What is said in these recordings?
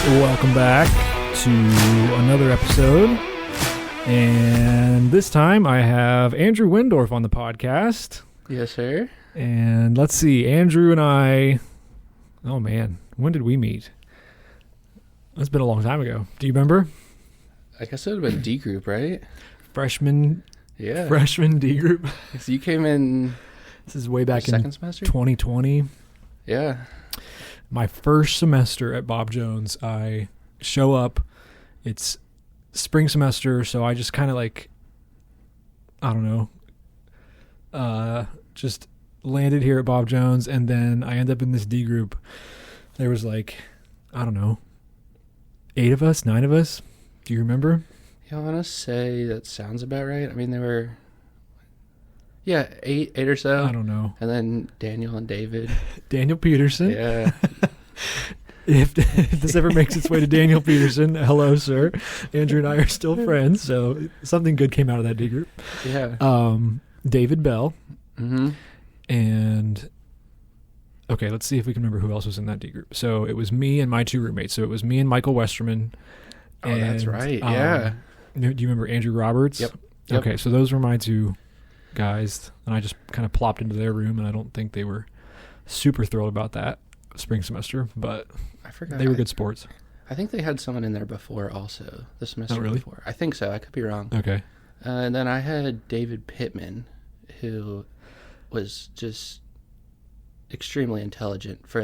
Welcome back to another episode. And this time I have Andrew Wendorf on the podcast. Yes, sir. And let's see, Andrew and I, oh man, when did we meet? It's been a long time ago. Do you remember? I guess it would have been D group, right? Freshman D group. So you came in. This is way back in second semester? 2020. Yeah. My first semester at Bob Jones, I show up. It's spring semester, so I just kind of just landed here at Bob Jones, and then I end up in this D group. There was 8 of us, 9 of us. Do you remember? Yeah, I want to say that sounds about right. I mean, there were, 8 or so. I don't know. And then Daniel and David. Daniel Peterson. Yeah. If this ever makes its way to Daniel Peterson, hello, sir. Andrew and I are still friends, so something good came out of that D group. Yeah. David Bell. Mm-hmm. And okay, let's see if we can remember who else was in that D group. So it was me and my 2 roommates. So it was me and Michael Westerman. Oh, that's right. Yeah. Do you remember Andrew Roberts? Yep. Okay, so those were my 2 guys, and I just kind of plopped into their room, and I don't think they were super thrilled about that spring semester, but I forgot. they were good sports. I think they had someone in there before also, the semester really? before. I think so. I could be wrong. Okay. And then I had David Pittman, who was just extremely intelligent for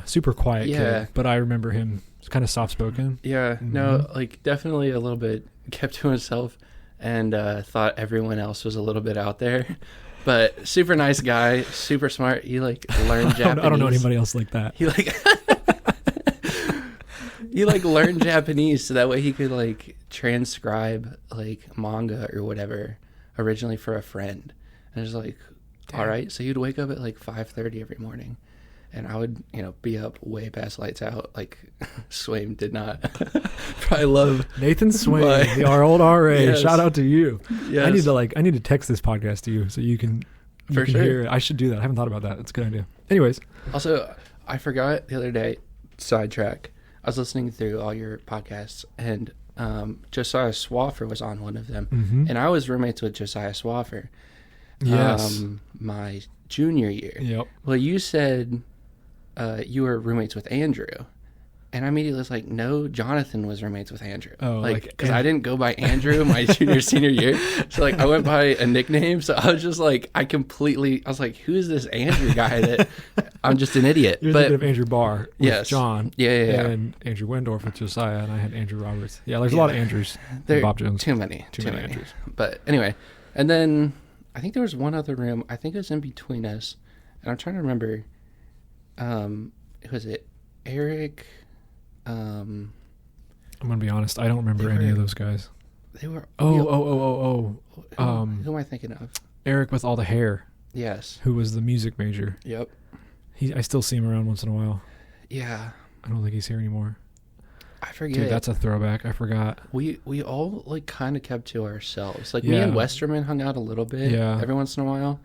super quiet Yeah. kid, but I remember him kind of soft-spoken. Yeah, Mm-hmm. no, definitely a little bit kept to himself and thought everyone else was a little bit out there. But super nice guy, super smart. He learned Japanese. I don't know anybody else like that. He learned Japanese so that way he could transcribe manga or whatever originally for a friend. And it was all right. So he'd wake up at 5:30 every morning. And I would, be up way past lights out. Swaim did not. Probably love Nathan Swaim, our old RA. Yes. Shout out to you. Yes. I need to text this podcast to you so you can For sure. hear it. I should do that. I haven't thought about that. It's a good idea. Anyways. Also, I forgot the other day, sidetrack. I was listening through all your podcasts, and Josiah Swaffer was on one of them. Mm-hmm. And I was roommates with Josiah Swaffer. Yes. My junior year. Yep. Well, you said you were roommates with Andrew. And I immediately was like, no, Jonathan was roommates with Andrew. Oh, because I didn't go by Andrew my senior year. So I went by a nickname. So I was just I was like, who is this Andrew guy that I'm just an idiot. You're thinking of Andrew Barr with Yes. John. Yeah. And Andrew Wendorf with Josiah, and I had Andrew Roberts. Yeah, there's a lot of Andrews in Bob Jones. Too many Andrews. But anyway, and then I think there was one other room. I think it was in between us. And I'm trying to remember, was it Eric? I'm going to be honest. I don't remember any of those guys. They were. Who am I thinking of? Eric with all the hair, Yes. who was the music major. Yep. I still see him around once in a while. Yeah. I don't think he's here anymore. I forget. Dude, that's a throwback. I forgot. We all kind of kept to ourselves. Me and Westerman hung out a little bit every once in a while,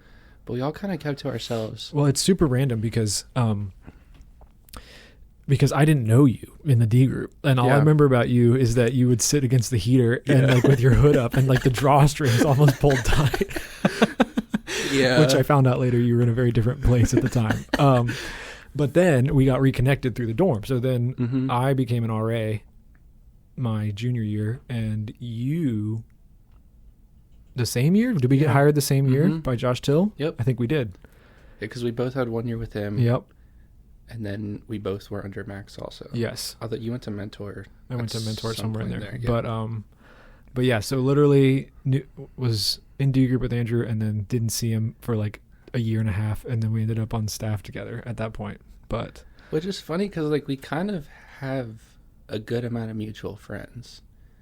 but we all kind of kept to ourselves. Well, it's super random because I didn't know you in the D group, and all I remember about you is that you would sit against the heater and with your hood up and the drawstrings almost pulled tight. Yeah. Which I found out later you were in a very different place at the time. But then we got reconnected through the dorm. So then I became an RA my junior year, and you the same year? Did we get hired the same year by Josh Till? Yep. I think we did. Because we both had 1 year with him. Yep. And then we both were under Max also. Yes. Although you went to Mentor. I went to Mentor somewhere in there. Yeah. But yeah, so literally was in D group with Andrew and then didn't see him for a year and a half, and then we ended up on staff together at that point. But which is funny because we kind of have a good amount of mutual friends.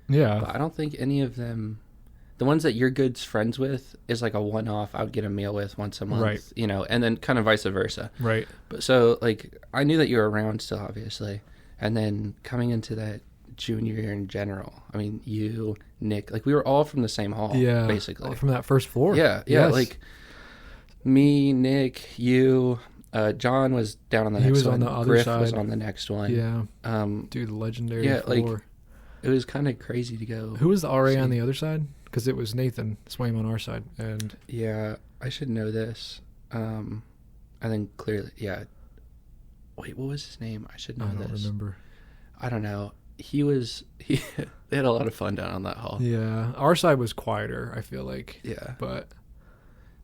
Yeah. But I don't think any of them, the ones that you're good friends with is a one-off. I would get a meal with once a month, right? And then kind of vice versa, right? But so I knew that you were around still, obviously, and then coming into that junior year in general, I mean, you, Nick, we were all from the same hall, basically from that first floor. Yeah, yes. me, Nick, you, John was down on the He next was one. on the other Griff side. was on the next one. Yeah. Dude, legendary yeah, floor. like, it was kind of crazy to go. Who was the RA on the other side? Because it was Nathan Swaim on our side. And yeah, I should know this. I think clearly, yeah. Wait, what was his name? I should know this. I don't remember. I don't know. He they had a lot of fun down on that hall. Yeah, our side was quieter, I feel like. Yeah. But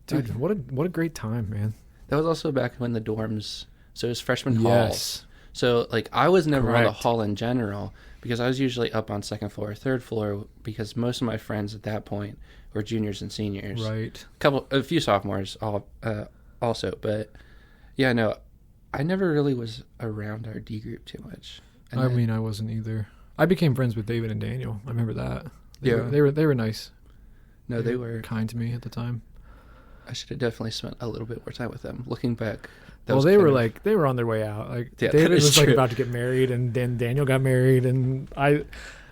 dude, what a great time, man. That was also back when the dorms, so it was freshman Yes. halls. So like I was never on the Correct. hall in general because I was usually up on second floor or third floor because most of my friends at that point were juniors and seniors. Right. A few sophomores also, but yeah, no, I never really was around our D group too much. I mean, I wasn't either. I became friends with David and Daniel. I remember that. They were nice. No, they were kind to me at the time. I should have definitely spent a little bit more time with them. Looking back, they were on their way out. Like David was like about to get married, and then Daniel got married, and I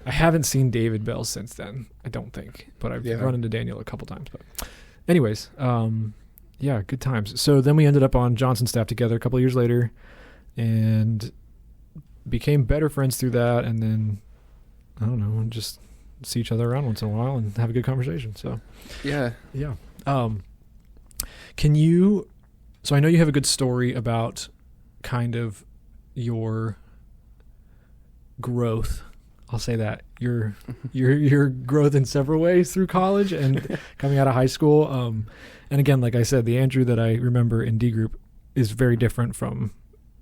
haven't seen David Bell since then. I don't think, but I've run into Daniel a couple times. But anyways, yeah, good times. So then we ended up on Johnson's staff together a couple of years later, and became better friends through that. And then I don't know, just see each other around once in a while and have a good conversation. So yeah. So I know you have a good story about kind of your growth. I'll say that your growth in several ways through college and coming out of high school. And again, like I said, the Andrew that I remember in D group is very different from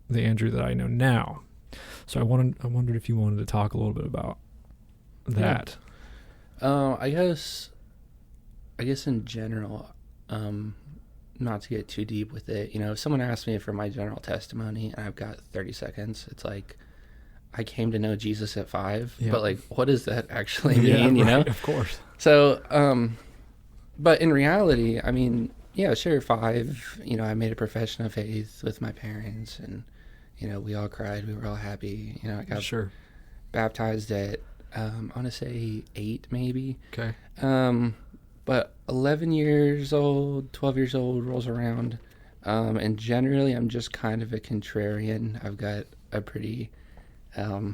the Andrew that I know now. So I wondered if you wanted to talk a little bit about that. I guess in general, not to get too deep with it, if someone asks me for my general testimony and I've got 30 seconds, it's like, I came to know Jesus at 5, but like, what does that actually mean, Of course. So, but in reality, I mean, yeah, sure, 5, I made a profession of faith with my parents and, we all cried, we were all happy, I got baptized at, I want to say 8 maybe. Okay. But 11 years old, 12 years old rolls around, and generally I'm just kind of a contrarian. I've got a pretty, I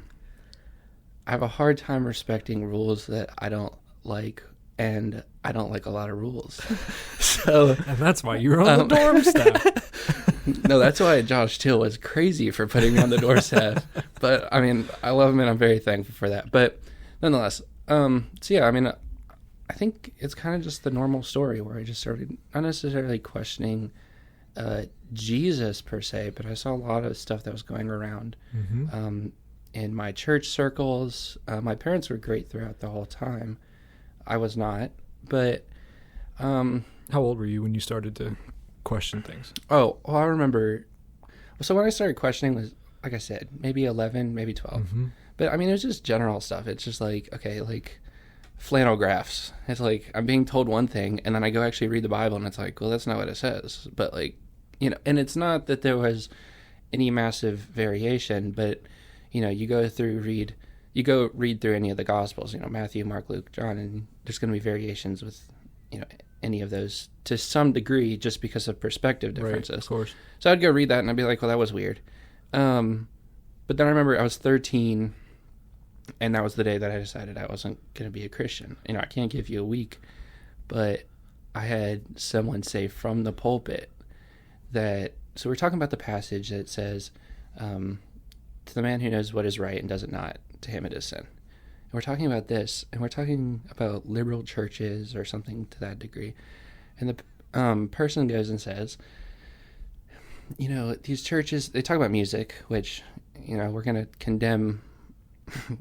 have a hard time respecting rules that I don't like, and I don't like a lot of rules. So, and that's why you're on the dorm staff. No, that's why Josh Till was crazy for putting me on the dorm staff. But I mean, I love him and I'm very thankful for that. But nonetheless, so yeah, I mean, I think it's kind of just the normal story where I just started not necessarily questioning Jesus per se, but I saw a lot of stuff that was going around in my church circles. My parents were great throughout the whole time. I was not, but how old were you when you started to question things? Oh, well, I remember. So when I started questioning was, like I said, maybe 11, maybe 12. But I mean, it was just general stuff. It's just like, okay, like flannel graphs. It's like I'm being told one thing, and then I go actually read the Bible, and it's like, well, that's not what it says. But like, and it's not that there was any massive variation, but you go read through any of the Gospels, Matthew, Mark, Luke, John, and there's going to be variations with, any of those to some degree just because of perspective differences. Right, of course. So I'd go read that and I'd be like, well, that was weird. But then I remember I was 13 and that was the day that I decided I wasn't going to be a Christian. I can't give you a week, but I had someone say from the pulpit that, so we're talking about the passage that says, to the man who knows what is right and does it not, to him it is sin. And we're talking about this, and we're talking about liberal churches or something to that degree. And the person goes and says, these churches, they talk about music, which, we're going to condemn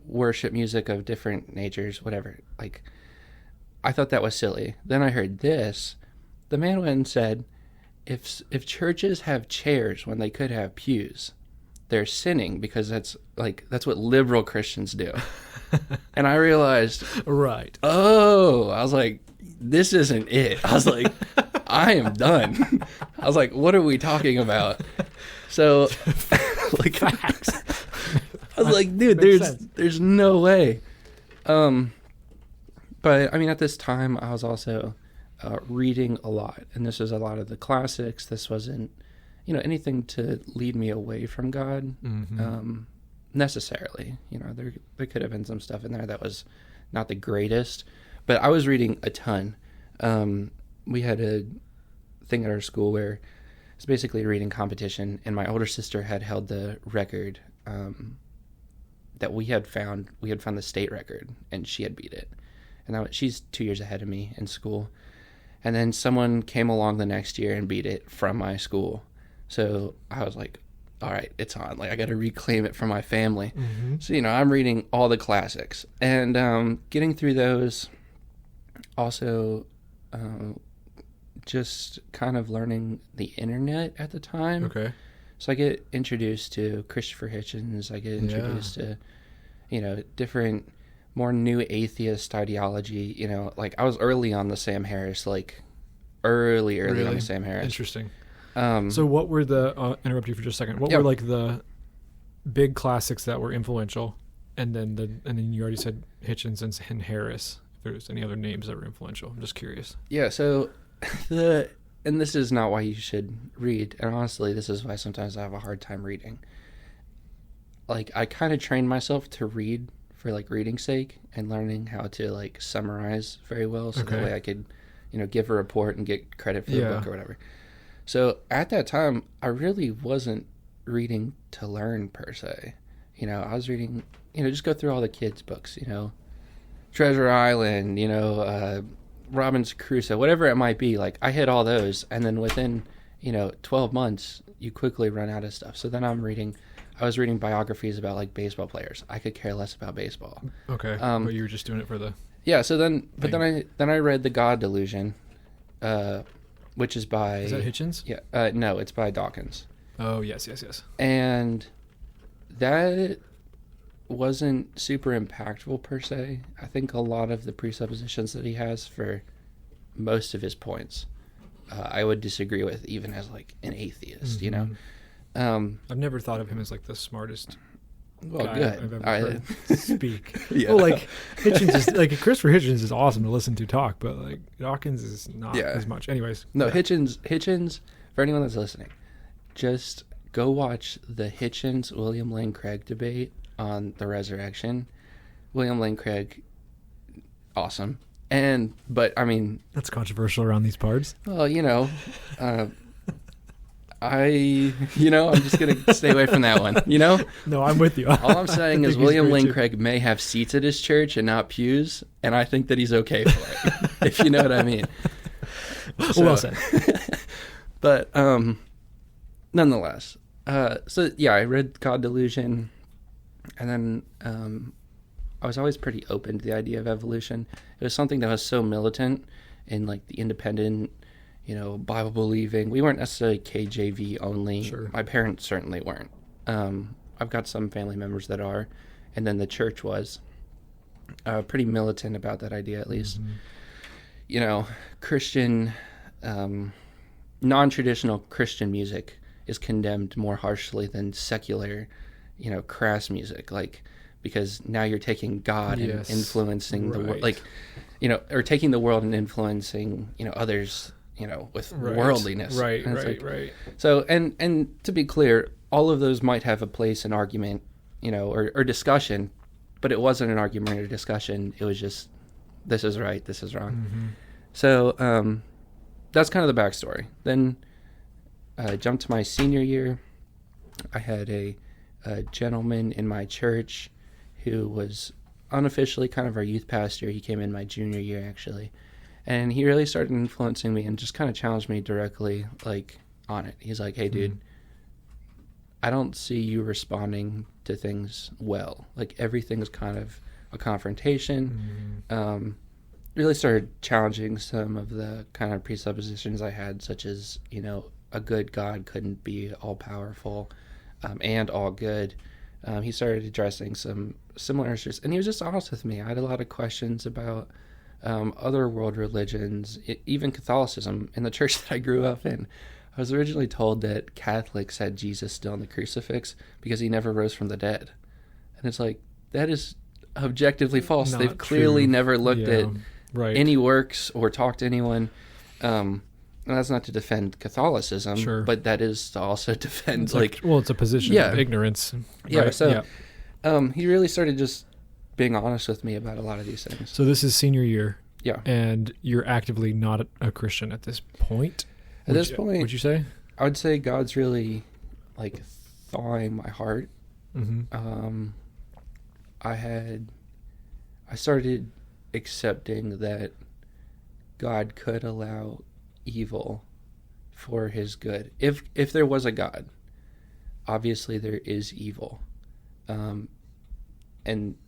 worship music of different natures, whatever. Like, I thought that was silly. Then I heard this. The man went and said, if churches have chairs when they could have pews, they're sinning because that's what liberal Christians do. And I realized, right. Oh, I was like, this isn't it. I was like, I am done. I was like, what are we talking about? So like, facts. I was like, dude, there's no way. But I mean, at this time I was also reading a lot, and this was a lot of the classics. This wasn't anything to lead me away from God, necessarily. There could have been some stuff in there that was not the greatest, but I was reading a ton. We had a thing at our school where it's basically a reading competition, and my older sister had held the record that we had found the state record, and she had beat it. And she's 2 years ahead of me in school. And then someone came along the next year and beat it from my school. So I was like, all right, it's on. Like, I got to reclaim it from my family. Mm-hmm. So, I'm reading all the classics. And getting through those, also just kind of learning the internet at the time. Okay. So I get introduced to Christopher Hitchens. I get introduced to, different, more new atheist ideology. Like, I was early on the Sam Harris, early really? On the Sam Harris. Interesting. So what were the, interrupt you for just a second. What were like the big classics that were influential? And then you already said Hitchens and Harris. If there's any other names that were influential, I'm just curious. Yeah. So and this is not why you should read. And honestly, this is why sometimes I have a hard time reading. Like, I kind of trained myself to read for reading's sake and learning how to summarize very well. So that way I could, give a report and get credit for the book or whatever. So at that time, I really wasn't reading to learn per se. I was reading, just go through all the kids' books, Treasure Island, Robinson Crusoe, whatever it might be. I hit all those. And then within, 12 months, you quickly run out of stuff. So then I was reading biographies about baseball players. I could care less about baseball. Okay. But you were just doing it for the... Yeah. So then I read The God Delusion, which is by... Is that Hitchens? Yeah. No, it's by Dawkins. Oh, yes. And that wasn't super impactful per se. I think a lot of the presuppositions that he has for most of his points, I would disagree with, even as an atheist, I've never thought of him as the smartest guy good. I've ever heard speak. Yeah. Well, Hitchens is Christopher Hitchens is awesome to listen to talk, but Dawkins is not as much. Anyways, no, Hitchens. For anyone that's listening, just go watch the Hitchens William Lane Craig debate on the resurrection. William Lane Craig, awesome. But I mean, that's controversial around these parts. Well, I'm just going to stay away from that one, No, I'm with you. All I'm saying is William Lane Craig may have seats at his church and not pews, and I think that he's okay for it, if you know what I mean. Well said. But nonetheless, I read God Delusion, and then I was always pretty open to the idea of evolution. It was something that was so militant in the independent, Bible believing. We weren't necessarily KJV only. Sure. My parents certainly weren't. I've got some family members that are, and then the church was pretty militant about that idea, at least. Mm-hmm. Christian, non-traditional Christian music is condemned more harshly than secular, crass music, because now you're taking God and influencing the world, or taking the world and influencing, others, with worldliness. Right. So, and to be clear, all of those might have a place in argument, or discussion, but it wasn't an argument or discussion. It was just, this is right, this is wrong. Mm-hmm. So, that's kind of the backstory. Then, jump to my senior year. I had a gentleman in my church who was unofficially kind of our youth pastor. He came in my junior year, actually. And he really started influencing me and just kind of challenged me directly, on it. He's like, hey, dude, I don't see you responding to things well. Everything's kind of a confrontation. Really started challenging some of the kind of presuppositions I had, such as, a good God couldn't be all-powerful and all good. He started addressing some similar issues, and he was just honest with me. I had a lot of questions about other world religions, even Catholicism. In the church that I grew up in, I was originally told that Catholics had Jesus still on the crucifix because he never rose from the dead. And it's that is objectively false. They've clearly never looked at any works or talked to anyone. and that's not to defend Catholicism, Sure. but that is to also defend It's it's a position of ignorance. Yeah. Right? So he really started just being honest with me about a lot of these things. So this is senior year. Yeah. And you're actively not a Christian at this point? At this point, would you say? I would say God's really like thawing my heart. Mm-hmm. I started accepting that God could allow evil for his good. If there was a God, obviously there is evil. And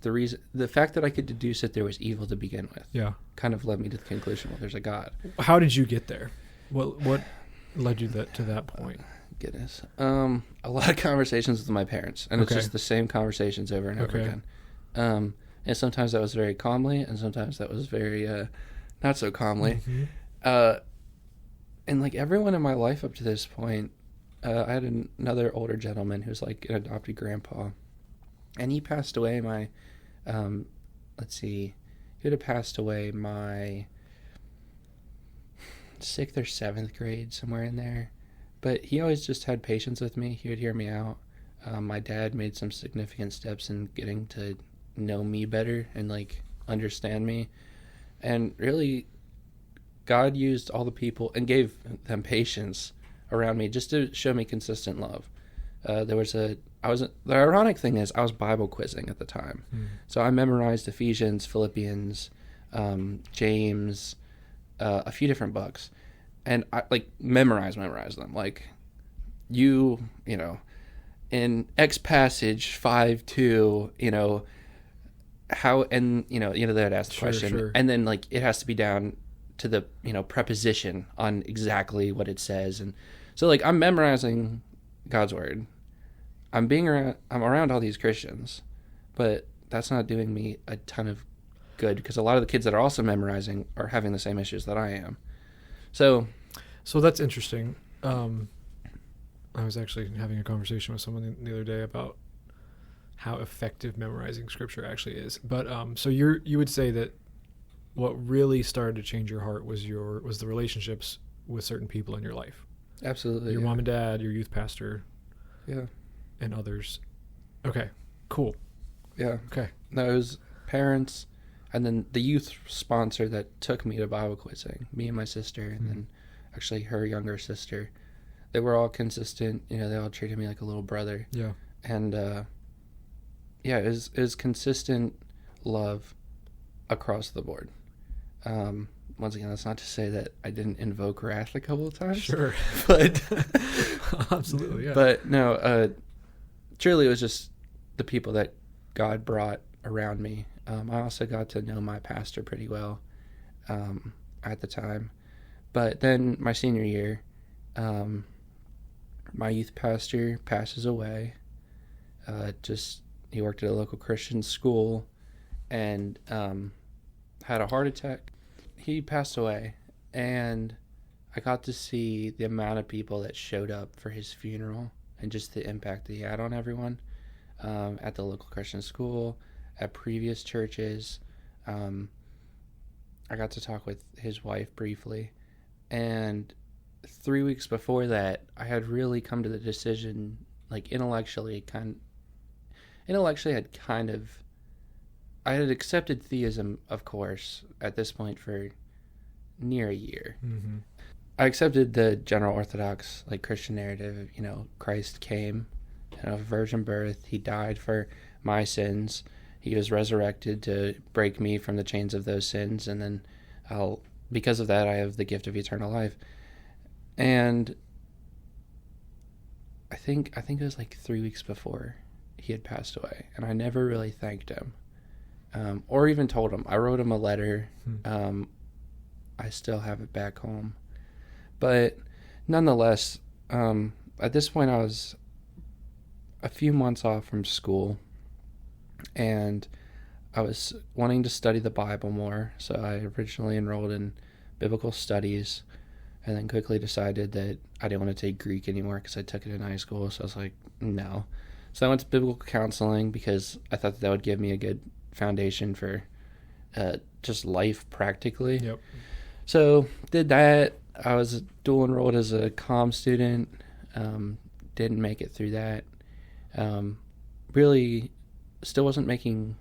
the fact that I could deduce that there was evil to begin with, kind of led me to the conclusion, well, there's a God. How did you get there? What led you to that point? Goodness. A lot of conversations with my parents, and it's just the same conversations over and over again. And sometimes that was very calmly, and sometimes that was very not so calmly. Mm-hmm. And like everyone in my life up to this point, I had another older gentleman who's like an adopted grandpa, and he passed away he would have passed away my 6th or 7th grade, somewhere in there. But he always just had patience with me. He would hear me out. My dad made some significant steps in getting to know me better and like understand me. And really, God used all the people and gave them patience around me just to show me consistent love. The ironic thing is I was Bible quizzing at the time. So I memorized Ephesians, Philippians, James, a few different books. And I like memorize them. Like you know, in X passage 5:2, how, and they'd ask the question, and then like it has to be down to the preposition on exactly what it says. And so like I'm memorizing God's word. I'm around all these Christians, but that's not doing me a ton of good, because a lot of the kids that are also memorizing are having the same issues that I am. So that's interesting. I was actually having a conversation with someone the other day about how effective memorizing scripture actually is. But so you would say that what really started to change your heart was the relationships with certain people in your life. Absolutely. Your mom and dad, your youth pastor. Yeah. And others. Okay, cool. Yeah. Okay. No, it was parents, and then the youth sponsor that took me to Bible quizzing, me and my sister, and then actually her younger sister. They were all consistent. They all treated me like a little brother. Yeah. And it was consistent love across the board. Once again, that's not to say that I didn't invoke wrath a couple of times. Sure. But absolutely, yeah. But no, truly it was just the people that God brought around me. I also got to know my pastor pretty well at the time. But then my senior year, my youth pastor passes away. He worked at a local Christian school and had a heart attack. He passed away, and I got to see the amount of people that showed up for his funeral and just the impact that he had on everyone at the local Christian school, at previous churches. I got to talk with his wife briefly, and 3 weeks before that, I had really come to the decision, like intellectually I had accepted theism, of course, at this point for near a year. Mm-hmm. I accepted the general Orthodox, like Christian narrative, Christ came, virgin birth, he died for my sins, he was resurrected to break me from the chains of those sins, and then because of that, I have the gift of eternal life. And I think it was like 3 weeks before he had passed away, and I never really thanked him. Or even told him. I wrote him a letter. I still have it back home. But nonetheless, at this point I was a few months off from school, and I was wanting to study the Bible more, so I originally enrolled in biblical studies, and then quickly decided that I didn't want to take Greek anymore because I took it in high school, so I was like, no. So I went to biblical counseling because I thought that would give me a good foundation for just life practically. Yep. So did that, I was dual enrolled as a comm student. Didn't make it through that. Really still wasn't making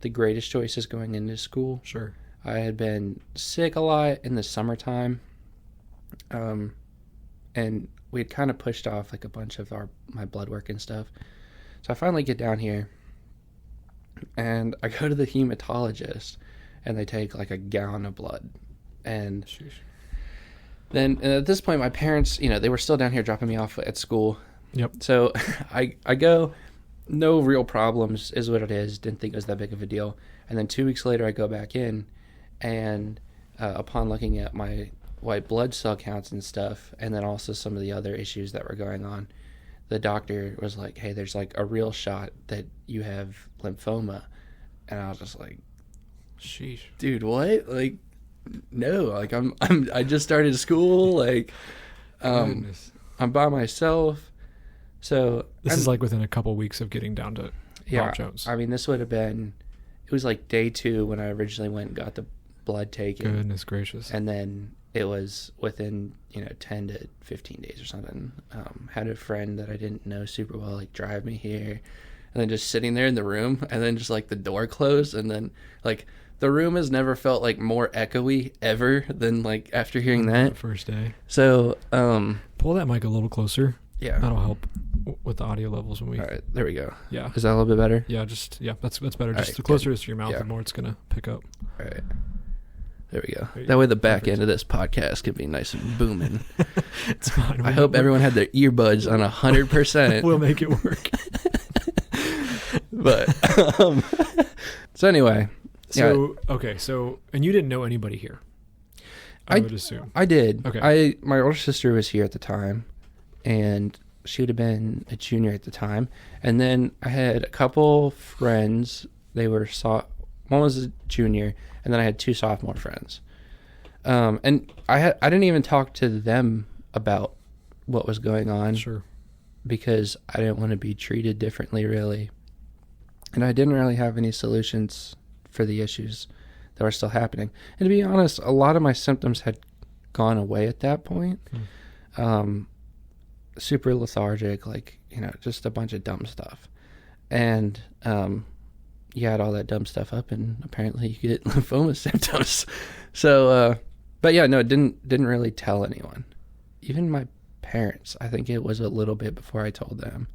the greatest choices going into school. Sure. I had been sick a lot in the summertime. And we had kind of pushed off like a bunch of my blood work and stuff. So I finally get down here and I go to the hematologist and they take like a gallon of blood. And Sheesh. then at this point, my parents, they were still down here dropping me off at school. Yep. So I go, no real problems is what it is. Didn't think it was that big of a deal. And then 2 weeks later, I go back in and upon looking at my white blood cell counts and stuff, and then also some of the other issues that were going on, the doctor was like, hey, there's like a real shot that you have lymphoma. And I was just like, sheesh, dude, what? Like, no, like I just started school. Like, I'm by myself. So this is like within a couple weeks of getting down to Bob Jones. I mean, this would have been, it was like day 2 when I originally went and got the blood taken. Goodness gracious. And then it was within 10 to 15 days or something. Had a friend that I didn't know super well like drive me here, and then just sitting there in the room, and then just like the door closed, and then like the room has never felt like more echoey ever than like after hearing that first day. So pull that mic a little closer. Yeah, that'll help with the audio levels when we. All right, there we go. Yeah, is that a little bit better? Yeah, that's better. Just right, the closer good. it is to your mouth, the more it's gonna pick up. All right. There we go. That way the back end of this podcast can be nice and booming. It's fine. I hope everyone had their earbuds on 100%. We'll make it work. But, so anyway. So, okay. So, and you didn't know anybody here, I would assume. I did. Okay. My older sister was here at the time, and she would have been a junior at the time. And then I had a couple friends. They were one was a junior, and then I had 2 sophomore friends. And I didn't even talk to them about what was going on. Sure. Because I didn't want to be treated differently, really. And I didn't really have any solutions for the issues that were still happening. And to be honest, a lot of my symptoms had gone away at that point. Super lethargic, like, just a bunch of dumb stuff. And you add all that dumb stuff up, and apparently you get lymphoma symptoms. So, but yeah, no, it didn't really tell anyone. Even my parents. I think it was a little bit before I told them.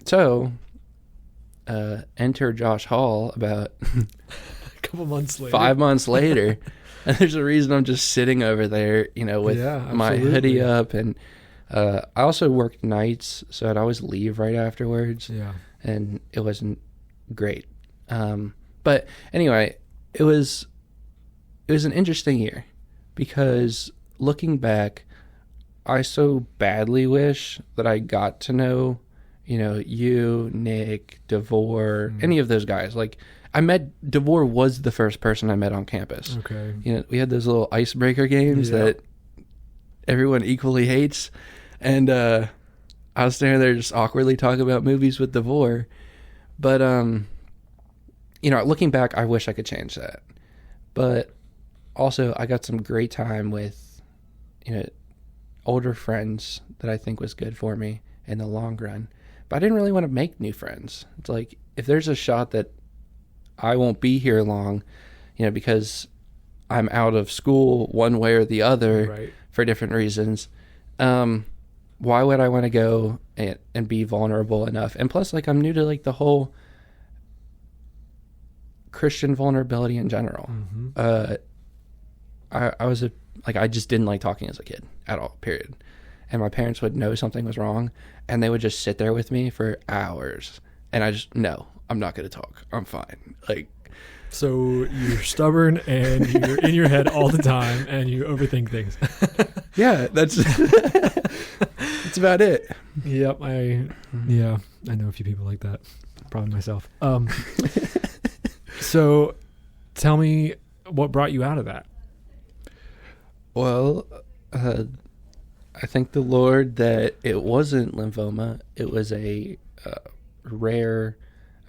So, enter Josh Hall about a couple months later. 5 months later. And there's a reason I'm just sitting over there, with my hoodie up. And I also worked nights, so I'd always leave right afterwards. Yeah. And it wasn't great. But anyway, it was an interesting year, because looking back, I so badly wish that I got to know, you, Nick, DeVore, any of those guys. Like, DeVore was the first person I met on campus. Okay. We had those little icebreaker games that everyone equally hates. And I was standing there just awkwardly talking about movies with DeVore. But, looking back, I wish I could change that. But also, I got some great time with, older friends that I think was good for me in the long run. But I didn't really want to make new friends. It's like, if there's a shot that I won't be here long, because I'm out of school one way or the other for different reasons, why would I want to go and be vulnerable enough? And plus, like, I'm new to like the whole Christian vulnerability in general. I just didn't like talking as a kid at all, period. And my parents would know something was wrong, and they would just sit there with me for hours. And I just, no, I'm not going to talk. I'm fine. Like, so you're stubborn and you're in your head all the time and you overthink things. Yeah, that's about it. Yep. I know a few people like that. Probably myself. So tell me what brought you out of that. Well, I thank the Lord that it wasn't lymphoma. It was a rare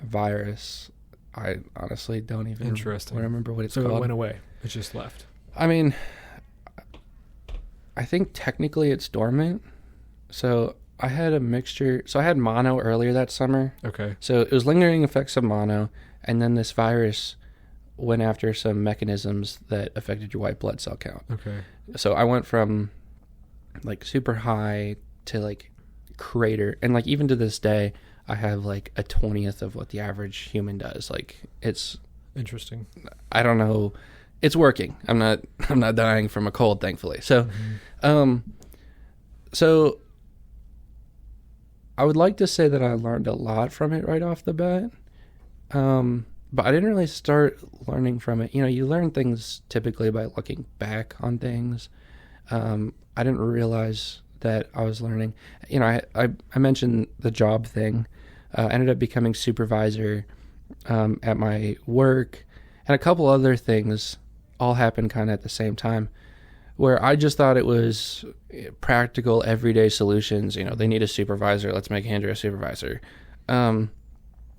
virus. I honestly don't even remember what it's called. So it went away. It just left. I mean, I think technically it's dormant. So I had a mixture. So I had mono earlier that summer. Okay. So it was lingering effects of mono, and then this virus went after some mechanisms that affected your white blood cell count. Okay. So I went from like super high to like crater, and like even to this day I have like a 20th of what the average human does. Like it's interesting. I don't know, it's working. I'm not dying from a cold, thankfully. So so I would like to say that I learned a lot from it right off the bat, but I didn't really start learning from it. You know, you learn things typically by looking back on things. I didn't realize that I was learning. You know, I mentioned the job thing. I ended up becoming supervisor at my work, and a couple other things all happened kind of at the same time, where I just thought it was practical, everyday solutions. You know, they need a supervisor. Let's make Andrew a supervisor. When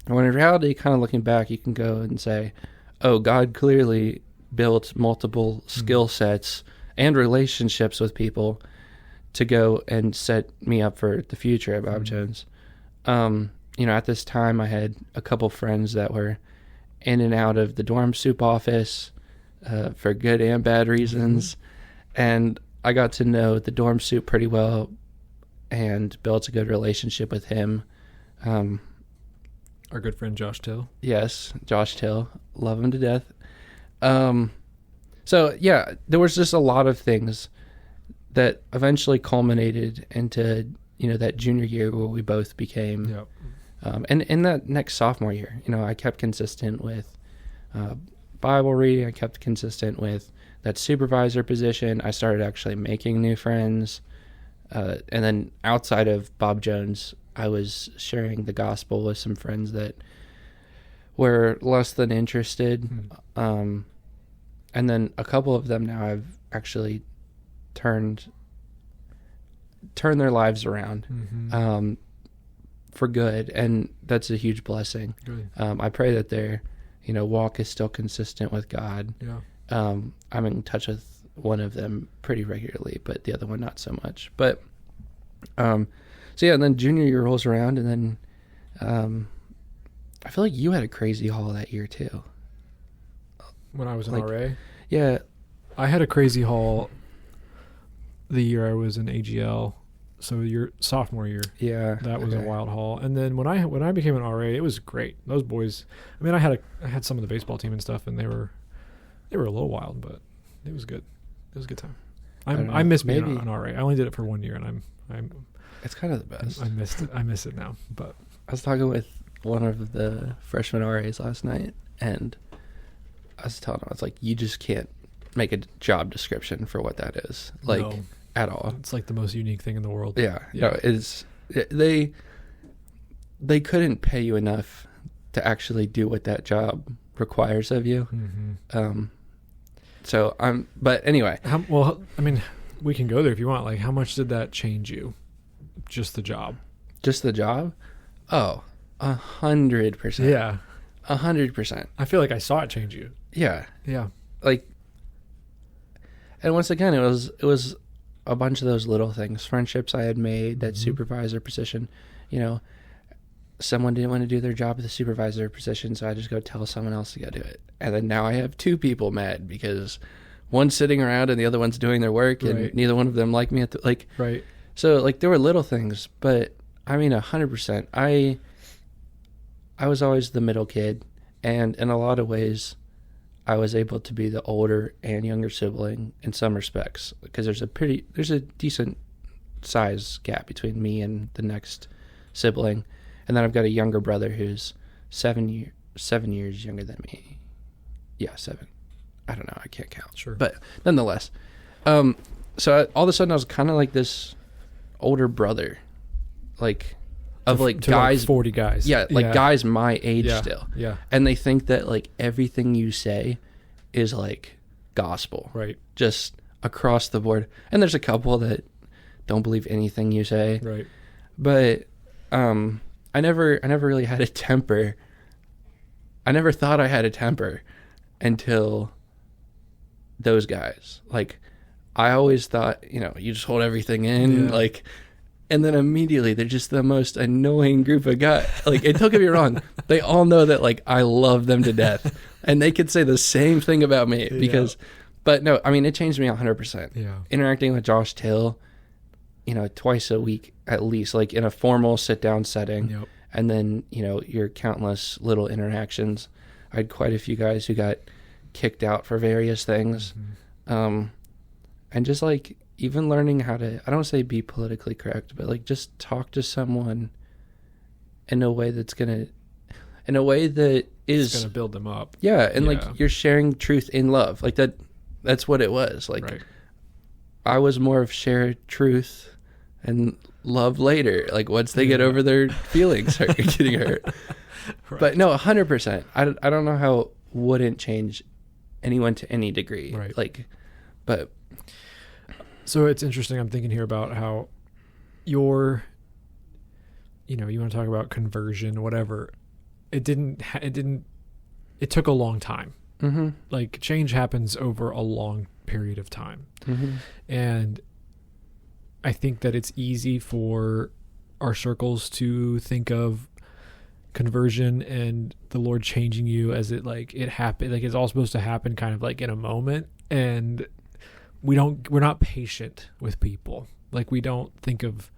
in reality, kind of looking back, you can go and say, oh, God clearly built multiple skill sets and relationships with people to go and set me up for the future at Bob Jones. You know, at this time, I had a couple friends that were in and out of the dorm soup office for good and bad reasons. And I got to know the dorm soup pretty well and built a good relationship with him. Our good friend Josh Till. Yes, Josh Till. Love him to death. So, yeah, there was just a lot of things that eventually culminated into, you know, that junior year where we both became... Yep. And in that next sophomore year, you know, I kept consistent with Bible reading. I kept consistent with that supervisor position. I started actually making new friends. And then outside of Bob Jones, I was sharing the gospel with some friends that were less than interested. And then a couple of them now have actually turned their lives around for good, and that's a huge blessing. I pray that their walk is still consistent with God. I'm in touch with one of them pretty regularly, but the other one not so much. But so yeah, and then junior year rolls around, and then I feel like you had a crazy haul that year too. When I was an RA? Yeah. I had a crazy haul the year I was in AGL. So your sophomore year. Yeah. That was a wild haul. And then when I became an RA, it was great. Those boys, I mean, I had some of the baseball team and stuff, and they were a little wild, but it was good. It was a good time. I miss being an RA. I only did it for 1 year, and I'm it's kind of the best. I missed it. I miss it now. But I was talking with one of the freshman RAs last night, and I was telling him, I was like, you just can't make a job description for what that is. Like, no. At all. It's like the most unique thing in the world. Yeah. No, they couldn't pay you enough to actually do what that job requires of you. But anyway. Well, I mean, we can go there if you want. Like, how much did that change you? Just the job. Just the job? Oh, 100%. Yeah. 100%. I feel like I saw it change you. Yeah. Yeah. Like, and once again, it was a bunch of those little things, friendships I had made, that supervisor position. You know, someone didn't want to do their job at the supervisor position, so I just go tell someone else to go do it. And then now I have two people mad because one's sitting around and the other one's doing their work, and neither one of them like me Right. So like there were little things, but I mean 100%. I was always the middle kid, and in a lot of ways I was able to be the older and younger sibling in some respects, because there's a decent size gap between me and the next sibling. And then I've got a younger brother who's 7 years younger than me. Yeah, 7. I don't know. I can't count. Sure. But nonetheless, so all of a sudden I was kind of like this older brother, like of like guys, like 40 guys. Yeah, like guys my age still. Yeah. And they think that like everything you say is like gospel. Right. Just across the board. And there's a couple that don't believe anything you say. Right. But I never really had a temper. I never thought I had a temper until those guys. Like I always thought, you just hold everything in, and then immediately they're just the most annoying group of guys. Like, and don't get me wrong, they all know that, like, I love them to death, and they could say the same thing about me but no, I mean, it changed me 100%. Yeah. Interacting with Josh Till, twice a week at least, like in a formal sit-down setting. Yep. And then, your countless little interactions. I had quite a few guys who got kicked out for various things. And just like even learning how to, I don't say be politically correct, but like just talk to someone in a way that is going to build them up. Yeah. And like you're sharing truth in love. Like that's what it was. Like I was more of share truth and love later. Like once they get over their feelings are getting hurt. But no, 100%. I don't know how it wouldn't change anyone to any degree. Right. Like, but. So it's interesting. I'm thinking here about how you want to talk about conversion, whatever. It took a long time. Mm-hmm. Like change happens over a long period of time. Mm-hmm. And I think that it's easy for our circles to think of conversion and the Lord changing you as it happened, like it's all supposed to happen kind of like in a moment. And we're not patient with people. Like we don't think of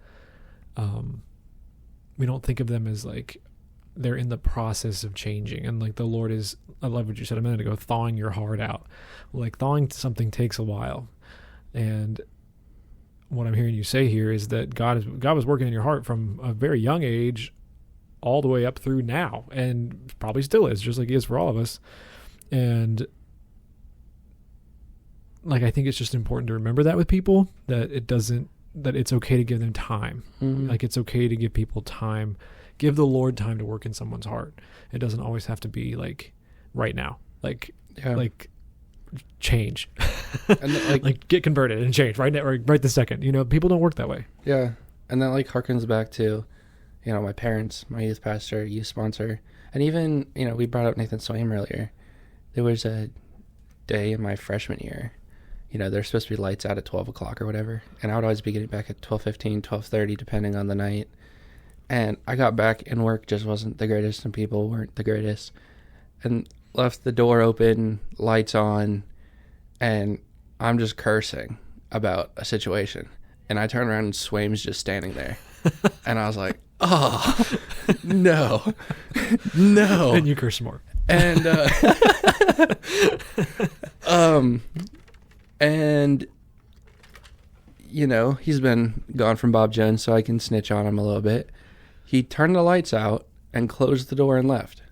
them as like they're in the process of changing. And like the Lord is, I love what you said a minute ago, thawing your heart out. Like thawing something takes a while. And what I'm hearing you say here is that God was working in your heart from a very young age all the way up through now, and probably still is, just like he is for all of us. And like I think it's just important to remember that with people, that it's okay to give them time. Mm-hmm. Like it's okay to give people time. Give the Lord time to work in someone's heart. It doesn't always have to be like right now. Like change. And like get converted and change right now, or right this second. People don't work that way. Yeah. And that like harkens back to, my parents, my youth pastor, youth sponsor, and even, we brought up Nathan Swaim earlier. There was a day in my freshman year, there's supposed to be lights out at 12 o'clock or whatever. And I would always be getting back at 12:15, 12:30, depending on the night. And I got back and work just wasn't the greatest and people weren't the greatest. And left the door open, lights on, and I'm just cursing about a situation. And I turn around and Swaim's just standing there. And I was like, oh, no. And you curse more. And, and, he's been gone from Bob Jones, so I can snitch on him a little bit. He turned the lights out and closed the door and left.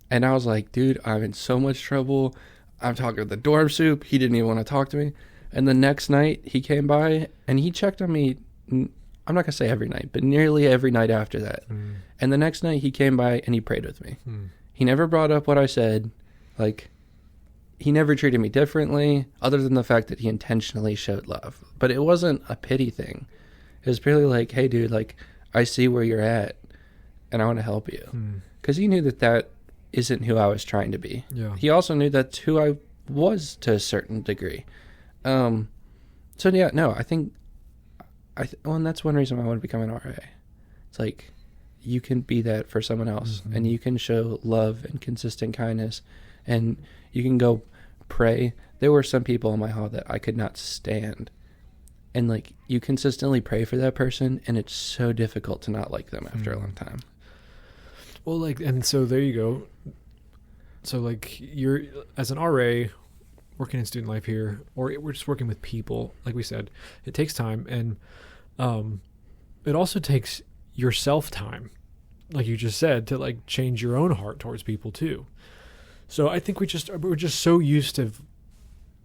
And I was like, dude, I'm in so much trouble. I'm talking to the dorm soup. He didn't even want to talk to me. And the next night he came by and he checked on me. I'm not going to say every night, but nearly every night after that. Mm. And the next night he came by and he prayed with me. Mm. He never brought up what I said. Like, he never treated me differently other than the fact that he intentionally showed love. But it wasn't a pity thing. It was purely like, hey, dude, like, I see where you're at and I want to help you. Because he knew that isn't who I was trying to be. Yeah. He also knew that's who I was to a certain degree. So yeah, no, I think, and that's one reason why I want to become an RA. It's like, you can be that for someone else, and you can show love and consistent kindness, and you can go pray. There were some people in my hall that I could not stand, and like, you consistently pray for that person, and it's so difficult to not like them after a long time. Well, like, and so there you go. So like, you're, as an RA working in student life here, or we're just working with people, like we said, it takes time, and it also takes yourself time, like you just said, to like change your own heart towards people too. So I think we're just so used to,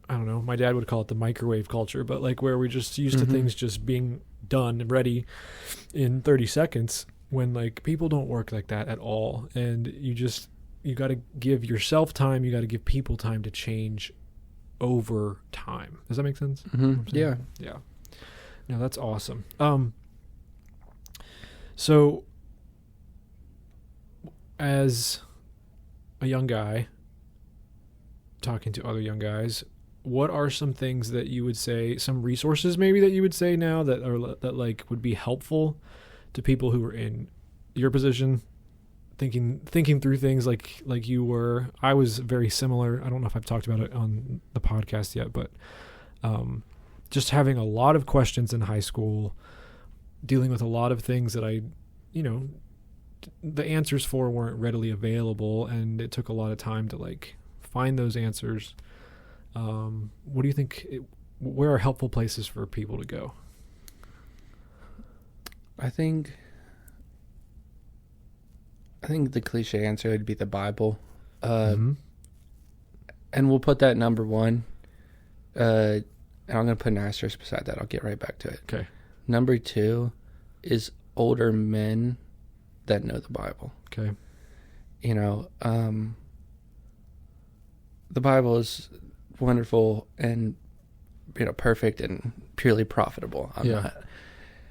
I don't know, my dad would call it the microwave culture, but like where we're just used to things just being done and ready in 30 seconds, when like people don't work like that at all. And you got to give yourself time. You got to give people time to change over time. Does that make sense? Yeah. Yeah. No, that's awesome. So as a young guy talking to other young guys, what are some things that you would say, some resources maybe that you would say now that like would be helpful to people who are in your position, thinking through things like you were? I was very similar. I don't know if I've talked about it on the podcast yet, but just having a lot of questions in high school, dealing with a lot of things that I, the answers for weren't readily available, and it took a lot of time to like find those answers. What do you think? Where are helpful places for people to go? I think the cliche answer would be the Bible, and we'll put that number one. And I'm going to put an asterisk beside that. I'll get right back to it. Okay. Number two is older men that know the Bible. Okay. The Bible is wonderful and, perfect and purely profitable. I'm not.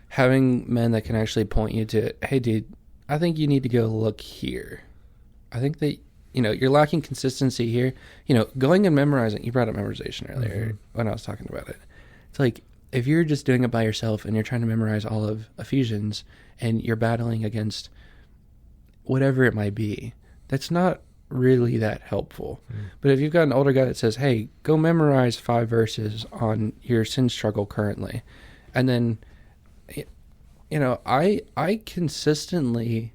Having men that can actually point you to, hey, dude, I think you need to go look here. I think that, you're lacking consistency here. Going and memorizing, you brought up memorization earlier when I was talking about it. It's like, if you're just doing it by yourself and you're trying to memorize all of Ephesians and you're battling against whatever it might be, that's not really that helpful. But if you've got an older guy that says, hey, go memorize 5 verses on your sin struggle currently, and then, I consistently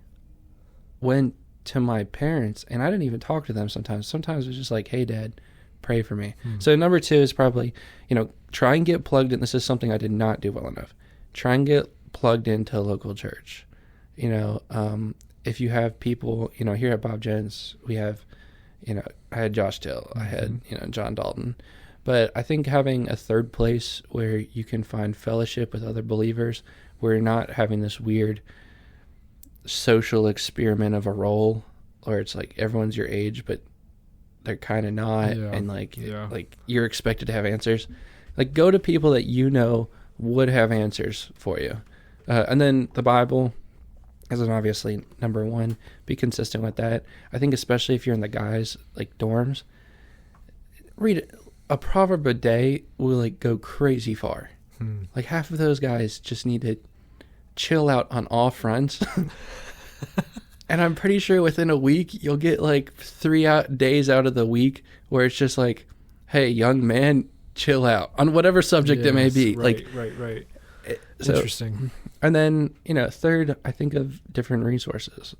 went to my parents, and I didn't even talk to them sometimes. Sometimes it was just like, hey, Dad, pray for me. So number 2 is probably, try and get plugged in. This is something I did not do well enough. Try and get plugged into a local church. If you have people, here at Bob Jones, we have, I had Josh Till, I had, John Dalton. But I think having a third place where you can find fellowship with other believers, where you're not having this weird social experiment of a role, or it's like everyone's your age, but they're kind of not, and like you're expected to have answers. Like, go to people that would have answers for you, and then the Bible is obviously number 1. Be consistent with that. I think especially if you're in the guys like dorms, read a proverb a day will like go crazy far. Like, half of those guys just need to chill out on all fronts. And I'm pretty sure within a week you'll get like 3 days out of the week where it's just like, hey, young man, chill out on whatever subject it may be. Right. So, interesting. And then, third, I think of different resources,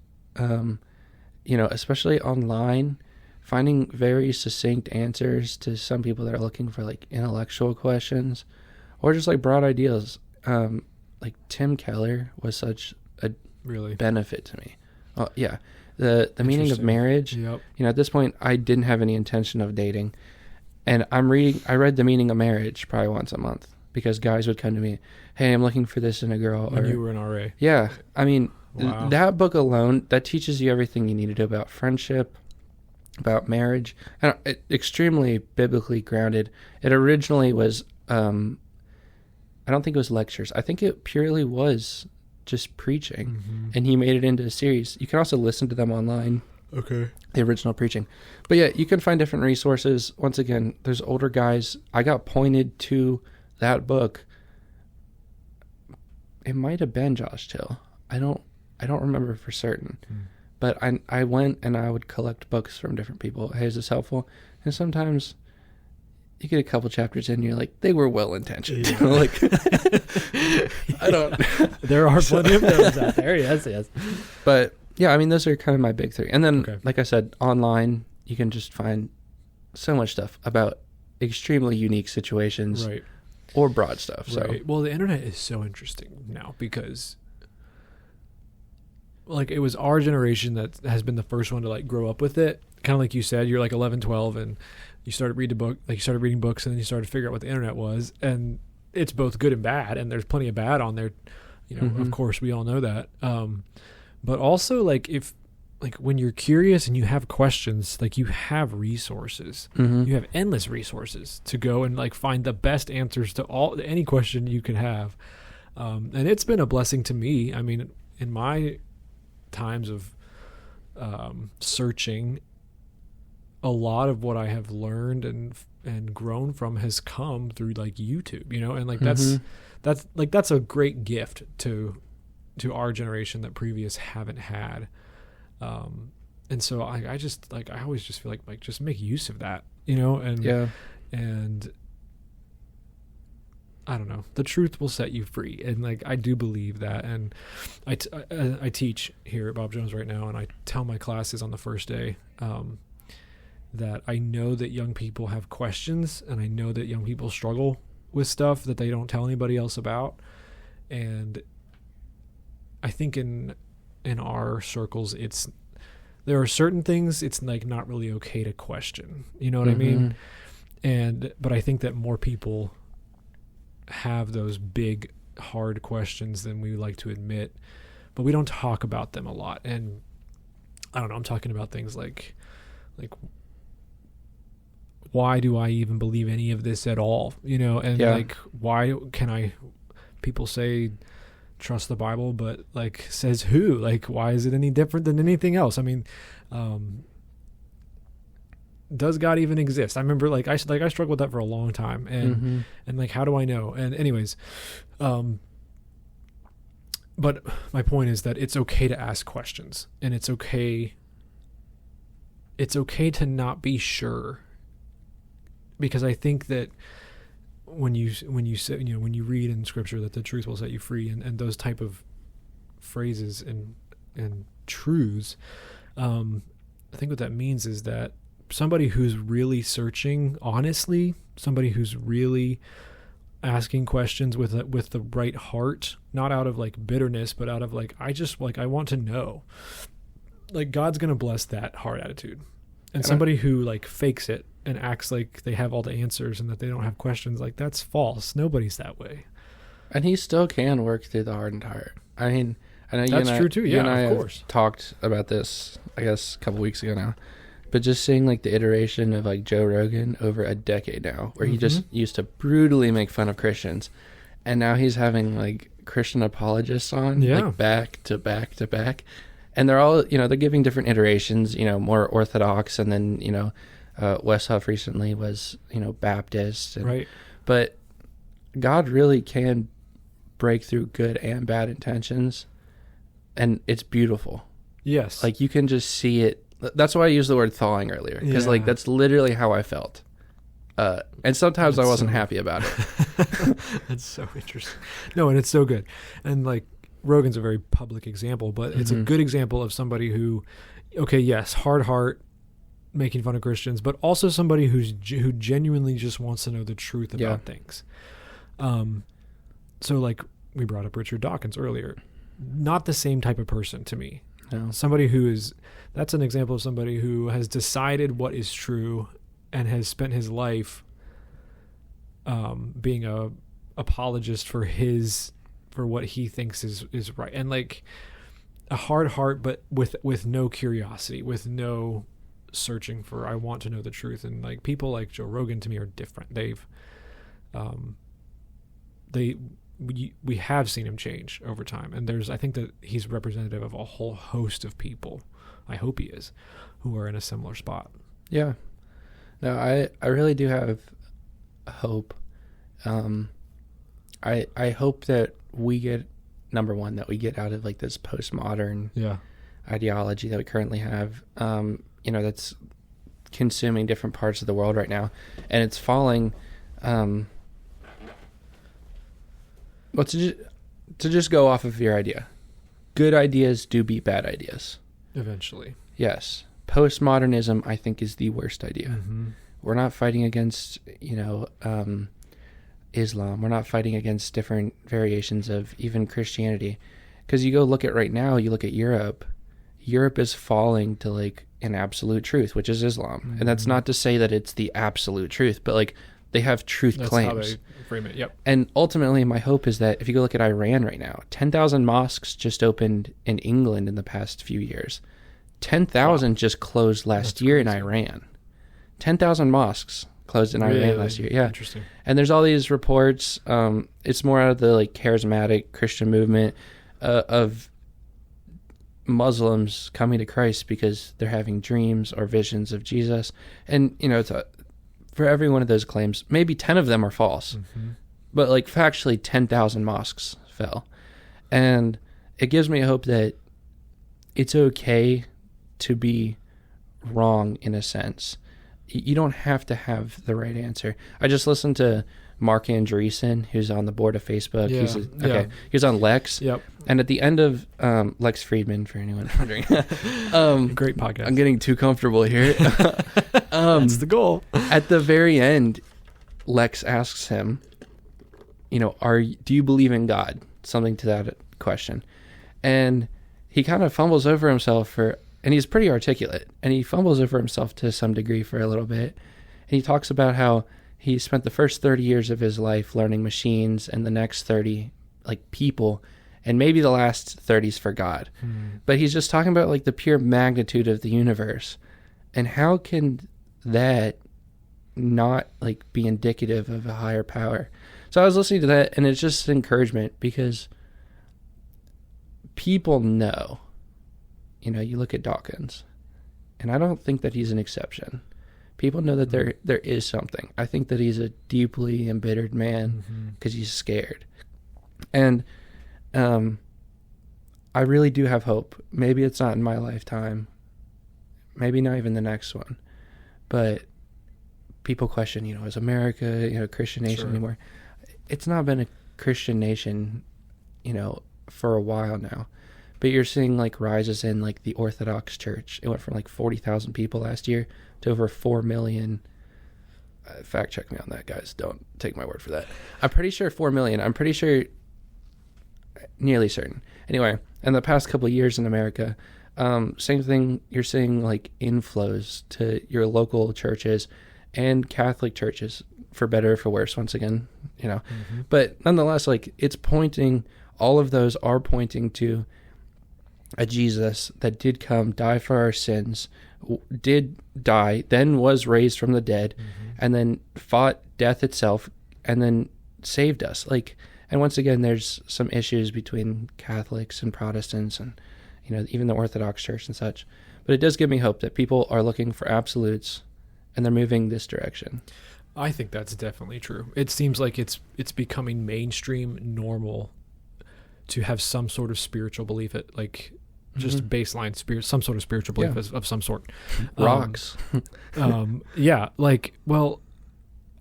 especially online, finding very succinct answers to some people that are looking for like intellectual questions or just like broad ideas. Like Tim Keller was such a benefit to me. The meaning of marriage. Yep. At this point, I didn't have any intention of dating, and I read The Meaning of Marriage probably once a month because guys would come to me, hey, I'm looking for this in a girl. When you were an RA. Yeah. I mean, that book alone, that teaches you everything you need to do about friendship, about marriage, and extremely biblically grounded. It originally was, I don't think it was lectures. I think it purely was just preaching, and he made it into a series. You can also listen to them online. Okay. The original preaching. But yeah, you can find different resources. Once again, there's older guys. I got pointed to that book. It might have been Josh Till. I don't remember for certain. But I went and I would collect books from different people. Hey, is this helpful? And sometimes you get a couple chapters in, you're like, they were well intentioned. Yeah. Like, I don't. There are plenty of those out there. Yes. But yeah, I mean, those are kind of my big 3. And then, like I said, online, you can just find so much stuff about extremely unique situations, or broad stuff. So, well, the internet is so interesting now because, like, it was our generation that has been the first one to like grow up with it. Kind of like you said, you're like 11, 12, and you started reading books, and then you started to figure out what the internet was, and it's both good and bad, and there's plenty of bad on there. Of course, we all know that. But also, like, when you're curious and you have questions, like, you have resources. You have endless resources to go and like find the best answers to any question you could have. And it's been a blessing to me. I mean, in my times of searching, a lot of what I have learned and grown from has come through like YouTube, you know, and like that's a great gift to our generation that previous haven't had. And so I just like, I always just feel like just make use of that, you know, and I don't know, the truth will set you free. And like, I do believe that. And I teach here at Bob Jones right now. And I tell my classes on the first day, that I know that young people have questions, and I know that young people struggle with stuff that they don't tell anybody else about. And I think in our circles, there are certain things it's like not really okay to question, you know what I mean? But I think that more people have those big, hard questions than we like to admit, but we don't talk about them a lot. And I don't know, I'm talking about things like why do I even believe any of this at all? You know, and like, why can people say trust the Bible, but like, says who? Like, why is it any different than anything else? I mean, does God even exist? I remember I struggled with that for a long time, and like, how do I know? And anyways, but my point is that it's okay to ask questions, and it's okay to not be sure. Because I think that when you say, you know, when you read in Scripture that the truth will set you free, and those type of phrases and truths, I think what that means is that somebody who's really searching honestly, somebody who's really asking questions with the right heart, not out of like bitterness, but out of like, I want to know, like, God's gonna bless that heart attitude. And somebody who like fakes it and acts like they have all the answers and that they don't have questions, like, that's false. Nobody's that way. And he still can work through the hardened heart. I mean, I know that's true too. Yeah, of course. Talked about this, I guess, a couple weeks ago now. But just seeing like the iteration of like Joe Rogan over a decade now, where he just used to brutally make fun of Christians, and now he's having like Christian apologists on, like back to back to back. And they're all, you know, they're giving different iterations, you know, more Orthodox, and then, you know, Westhoff recently was, you know, Baptist. Right. But God really can break through good and bad intentions, and it's beautiful. Yes. Like, you can just see it. That's why I used the word thawing earlier, because like, that's literally how I felt. And sometimes I wasn't happy about it. That's so interesting. No, and it's so good. And like, Rogan's a very public example, but it's a good example of somebody who, okay, yes, hard heart, making fun of Christians, but also somebody who genuinely just wants to know the truth about things. So like, we brought up Richard Dawkins earlier, not the same type of person to me. No. Somebody that's an example of somebody who has decided what is true and has spent his life being a apologist for what he thinks is right, and like a hard heart, but with no curiosity, with no searching for, I want to know the truth. And like, people like Joe Rogan to me are different. We have seen him change over time, and I think that he's representative of a whole host of people, I hope he is, who are in a similar spot. Yeah. No, I really do have hope. I hope that we get, number one, that we get out of like this postmodern ideology that we currently have, you know, that's consuming different parts of the world right now, and it's falling. Well, to just go off of your idea, good ideas do beat bad ideas. Eventually. Yes. Postmodernism, I think, is the worst idea. We're not fighting against, you know, Islam. We're not fighting against different variations of even Christianity. Because you go look at right now, you look at Europe. Europe is falling to like an absolute truth, which is Islam. And that's not to say that it's the absolute truth, but like, they have truth claims. That's how they frame it, yep. And ultimately, my hope is that if you go look at Iran right now, 10,000 mosques just opened in England in the past few years. 10,000 just closed last year in Iran. 10,000 mosques closed in Iran last year. Yeah. Interesting. And there's all these reports. It's more out of the like charismatic Christian movement of Muslims coming to Christ because they're having dreams or visions of Jesus. And, for every one of those claims, maybe 10 of them are false. Mm-hmm. But like factually 10,000 mosques fell. And it gives me hope that it's okay to be wrong in a sense. You don't have to have the right answer. I just listened to Mark Andreessen, who's on the board of Facebook. Yeah, He's on Lex. Yep. And at the end of Lex Friedman, for anyone wondering. Great podcast. I'm getting too comfortable here. That's the goal. At the very end, Lex asks him, do you believe in God? Something to that question. And he kind of fumbles over himself and he's pretty articulate, and he fumbles over himself to some degree for a little bit. And he talks about how he spent the first 30 years of his life learning machines, and the next 30, like people, and maybe the last 30's for God. But he's just talking about like the pure magnitude of the universe. And how can that not like be indicative of a higher power? So I was listening to that, and it's just encouragement, because people know. You look at Dawkins, and I don't think that he's an exception. People know that there is something. I think that he's a deeply embittered man because he's scared. And I really do have hope. Maybe it's not in my lifetime. Maybe not even the next one. But people question, is America, a Christian nation anymore? It's not been a Christian nation, for a while now. But you're seeing like rises in like the Orthodox Church. It went from like 40,000 people last year to over 4 million. Fact check me on that, guys. Don't take my word for that. I'm pretty sure 4 million. I'm pretty sure, nearly certain. Anyway, in the past couple of years in America, same thing. You're seeing like inflows to your local churches and Catholic churches, for better or for worse, once again, But nonetheless, like it's pointing, all of those are pointing to a Jesus that did come, die for our sins, did die, then was raised from the dead, and then fought death itself, and then saved us. And once again, there's some issues between Catholics and Protestants, and even the Orthodox Church and such. But it does give me hope that people are looking for absolutes, and they're moving this direction. I think that's definitely true. It seems like it's becoming mainstream normal to have some sort of spiritual belief, just baseline spirit, some sort of spiritual belief of some sort. Rocks.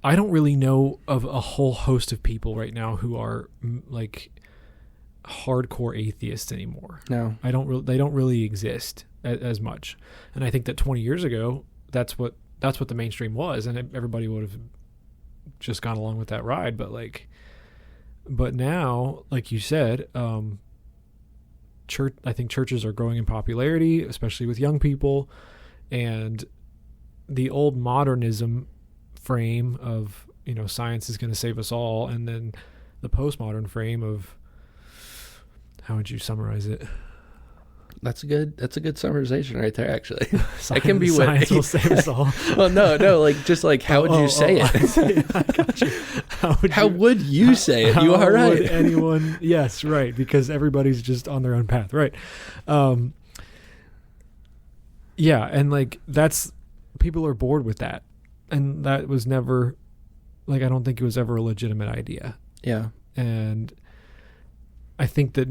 I don't really know of a whole host of people right now who are like hardcore atheists anymore. No, they don't really exist as much. And I think that 20 years ago, that's what the mainstream was, and everybody would have just gone along with that ride. But now, like you said, I think churches are growing in popularity, especially with young people, and the old modernism frame of, science is going to save us all, and then the postmodern frame of, how would you summarize it? That's a good summarization right there, actually. It can be science will save us all. Well, no, how would you say it? I got you. How would you say it? You are right. Would anyone? Yes, right. Because everybody's just on their own path, right? And that's, people are bored with that, and that was never, I don't think it was ever a legitimate idea. Yeah, and I think that,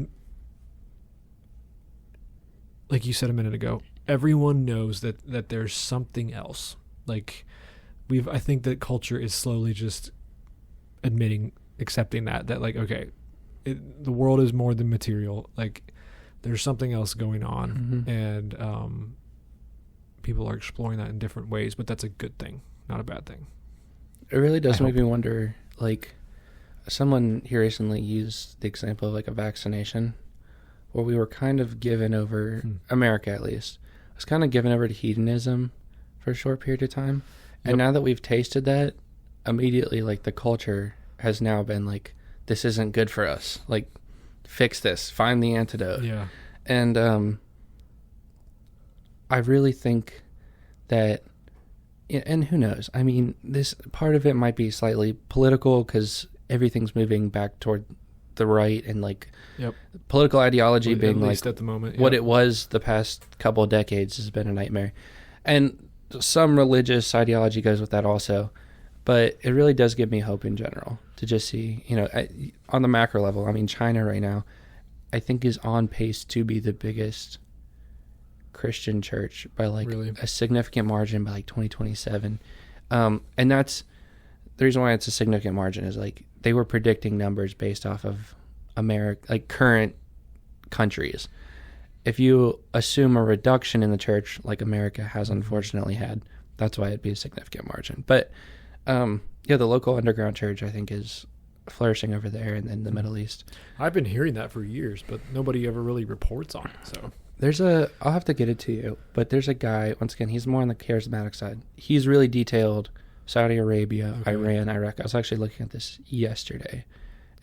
like you said a minute ago, everyone knows that there's something else. I think that culture is slowly just accepting that okay, the world is more than material. There's something else going on, and people are exploring that in different ways. But that's a good thing, not a bad thing. It really does make me wonder. Someone here recently used the example of a vaccination, where we were kind of given over, America at least, was kind of given over to hedonism for a short period of time. And now that we've tasted that, immediately, the culture has now been this isn't good for us. Fix this, find the antidote. Yeah. And I really think that, and who knows, I mean, this part of it might be slightly political because everything's moving back toward the right and like Yep. political ideology At being least like at the moment, what yep. it was the past couple of decades has been a nightmare. And some religious ideology goes with that also. But it really does give me hope in general to just see, on the macro level. I mean, China right now, I think is on pace to be the biggest Christian church by like Really? a significant margin by like 2027. And that's the reason why it's a significant margin is like they were predicting numbers based off of America, like current countries. If you assume a reduction in the church like America has unfortunately had, that's why it'd be a significant margin. But the local underground church I think is flourishing over there in the Middle East. I've been hearing that for years, but nobody ever really reports on it. So I'll have to get it to you, but there's a guy, once again, he's more on the charismatic side. He's really detailed Saudi Arabia, Okay. Iran, Iraq. I was actually looking at this yesterday,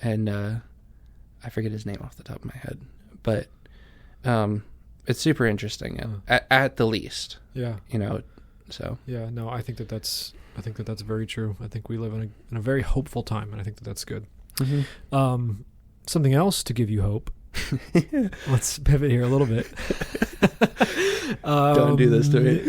and I forget his name off the top of my head, but it's super interesting at the least. Yeah. So. Yeah, no, I think that's very true. I think we live in a very hopeful time, and I think that's good. Mm-hmm. Something else to give you hope. Let's pivot here a little bit. Don't do this to me.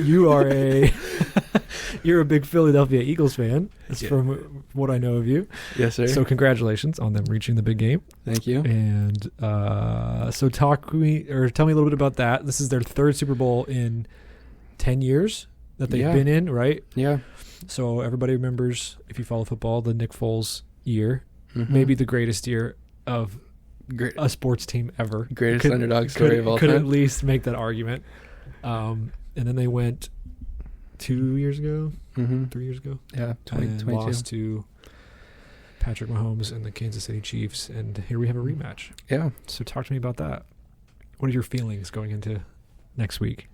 You're a big Philadelphia Eagles fan. That's from what I know of you. Yes, sir. So congratulations on them reaching the big game. Thank you. And so tell me a little bit about that. This is their third Super Bowl in 10 years that they've been in, right? Yeah. So everybody remembers, if you follow football, the Nick Foles year, maybe the greatest year of a sports team ever. Greatest underdog story of all time. Could at least make that argument. And then they went 2 years ago, 3 years ago. Yeah, 2022. Lost to Patrick Mahomes and the Kansas City Chiefs, and here we have a rematch. Yeah. So talk to me about that. What are your feelings going into next week?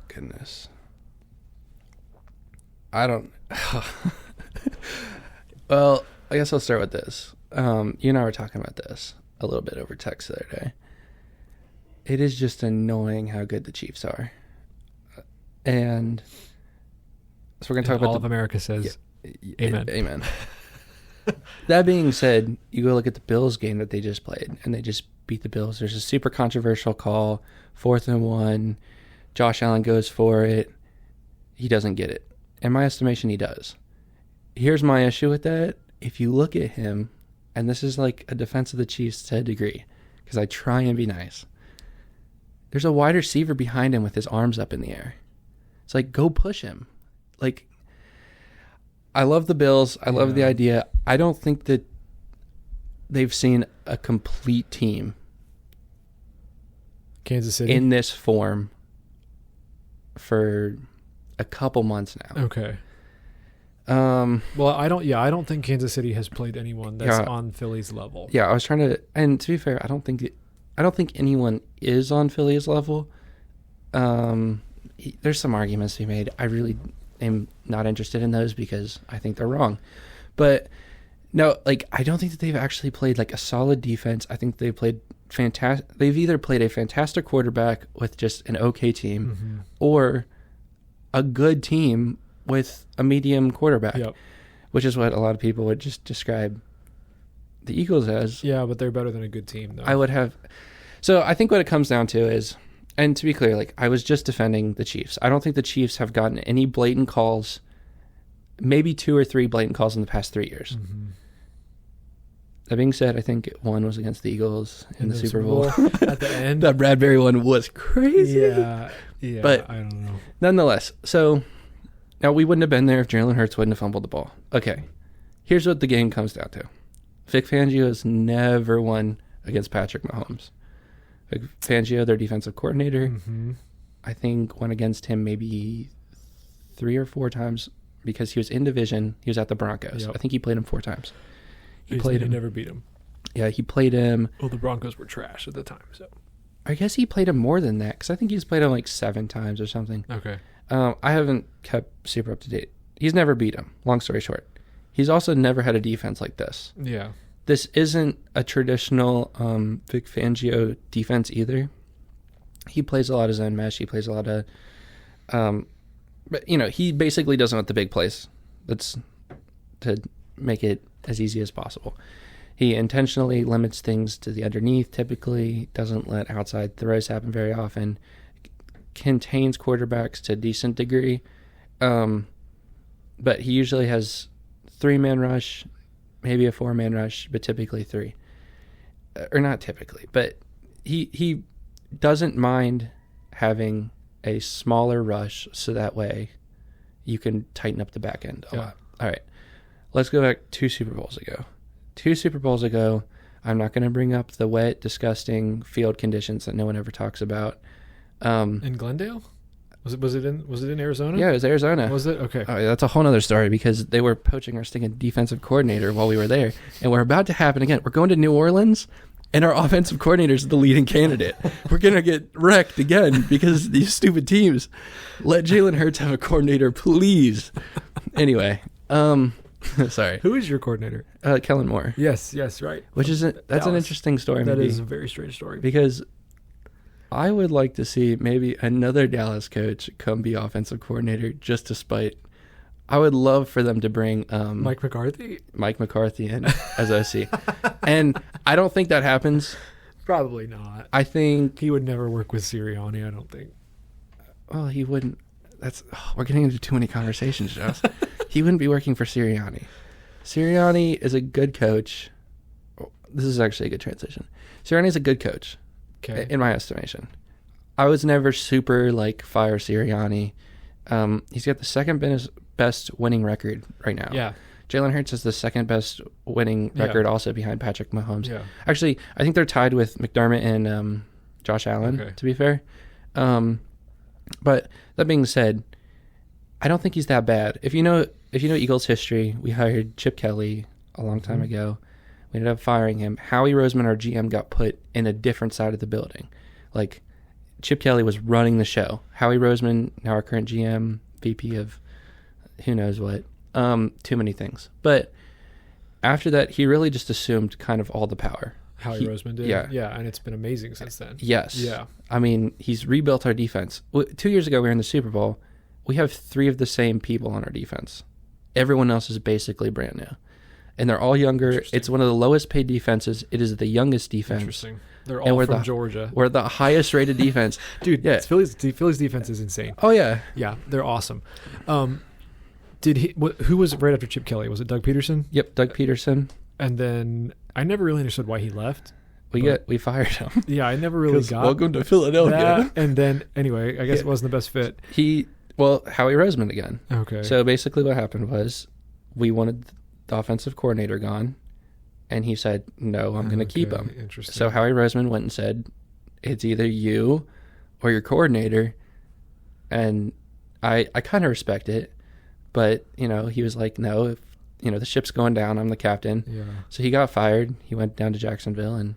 Goodness. I don't. Well, I guess I'll start with this. You and I were talking about this a little bit over text the other day. It is just annoying how good the Chiefs are. And so we're going to talk about all of America says amen. Amen. That being said, you go look at the Bills game that they just played, and they just beat the Bills. There's a super controversial call, 4th and 1. Josh Allen goes for it. He doesn't get it. In my estimation, he does. Here's my issue with that. If you look at him, and this is like a defense of the Chiefs to a degree, because I try and be nice. There's a wide receiver behind him with his arms up in the air. It's like, go push him. Like, I love the Bills. I love the idea. I don't think that they've seen a complete team Kansas City in this form for a couple months now. Okay. Well, I don't think Kansas City has played anyone that's on Philly's level. Yeah, I was trying to, and to be fair, I don't think anyone is on Philly's level. There's some arguments to be made. I really am not interested in those because I think they're wrong. But no, like, I don't think that they've actually played like a solid defense. I think they've played fantastic. They've either played a fantastic quarterback with just an okay team, or a good team with a medium quarterback, which is what a lot of people would just describe the Eagles as. Yeah, but they're better than a good team, though. I would have. So I think what it comes down to is, and to be clear, like, I was just defending the Chiefs. I don't think the Chiefs have gotten any blatant calls, maybe 2 or 3 blatant calls in the past 3 years. That being said, I think one was against the Eagles in the Super Bowl. At the end. That Bradbury one was crazy. Yeah, but I don't know. Nonetheless, so now we wouldn't have been there if Jalen Hurts wouldn't have fumbled the ball. Okay, here's what the game comes down to. Vic Fangio has never won against Patrick Mahomes. Vic Fangio, their defensive coordinator, I think went against him maybe 3 or 4 times because he was in division. He was at the Broncos. I think he played him 4 times. He never beat him. Yeah, he played him. Well, the Broncos were trash at the time, so. I guess he played him more than that because I think he's played him like 7 times or something. Okay. I haven't kept super up to date. He's never beat him, long story short. He's also never had a defense like this. Yeah. This isn't a traditional Vic Fangio defense either. He plays a lot of zone mesh. He plays a lot of... but, he basically doesn't want the big plays. That's to make it as easy as possible. He intentionally limits things to the underneath, typically, doesn't let outside throws happen very often, contains quarterbacks to a decent degree. But he usually has 3-man rush, maybe a 4-man rush, but typically 3. Or not typically, but he doesn't mind having a smaller rush so that way you can tighten up the back end a lot. All right. Let's go back 2 Super Bowls ago. 2 Super Bowls ago, I'm not going to bring up the wet, disgusting field conditions that no one ever talks about. In Glendale? Was it in Arizona? Yeah, it was Arizona. Was it? Okay. Oh, that's a whole other story because they were poaching our stinking defensive coordinator while we were there. And we're about to happen again. We're going to New Orleans, and our offensive coordinator is the leading candidate. We're going to get wrecked again because these stupid teams. Let Jalen Hurts have a coordinator, please. Anyway, sorry. Who is your coordinator? Kellen Moore. Yes, right. Which is that's an interesting story. That is a very strange story. Because I would like to see maybe another Dallas coach come be offensive coordinator just to spite. I would love for them to bring Mike McCarthy in as OC. And I don't think that happens. Probably not. I think he would never work with Sirianni, I don't think. Well, he wouldn't. We're getting into too many conversations, Josh. He wouldn't be working for Sirianni. Sirianni is a good coach. This is actually a good transition. Sirianni is a good coach. Okay. In my estimation. I was never super fire Sirianni. He's got the second best winning record right now. Yeah. Jalen Hurts is the second best winning record also behind Patrick Mahomes. Yeah. Actually, I think they're tied with McDermott and Josh Allen, to be fair. But that being said, I don't think he's that bad. If you know Eagles history, we hired Chip Kelly a long time ago. We ended up firing him. Howie Roseman, our GM, got put in a different side of the building. Chip Kelly was running the show. Howie Roseman, now our current GM, VP of who knows what, too many things. But after that, he really just assumed kind of all the power. Howie Roseman did? Yeah, and it's been amazing since then. Yes. Yeah. I mean, he's rebuilt our defense. 2 years ago, we were in the Super Bowl. We have 3 of the same people on our defense. Everyone else is basically brand new. And they're all younger. It's one of the lowest paid defenses. It is the youngest defense. Interesting. They're all from Georgia. We're the highest rated defense. Dude, yeah. Philly's defense is insane. Oh, yeah. Yeah, they're awesome. Who was right after Chip Kelly? Was it Doug Peterson? Yep, Doug Peterson. And then I never really understood why he left. We fired him. Yeah, I never really got welcome to Philadelphia. And then, anyway, I guess it wasn't the best fit. Howie Roseman again. Okay. So basically what happened was we wanted the offensive coordinator gone, and he said, no, I'm going to keep him. Interesting. So Howie Roseman went and said, it's either you or your coordinator. And I kind of respect it, but, he was like, no, if, the ship's going down, I'm the captain. Yeah. So he got fired. He went down to Jacksonville, and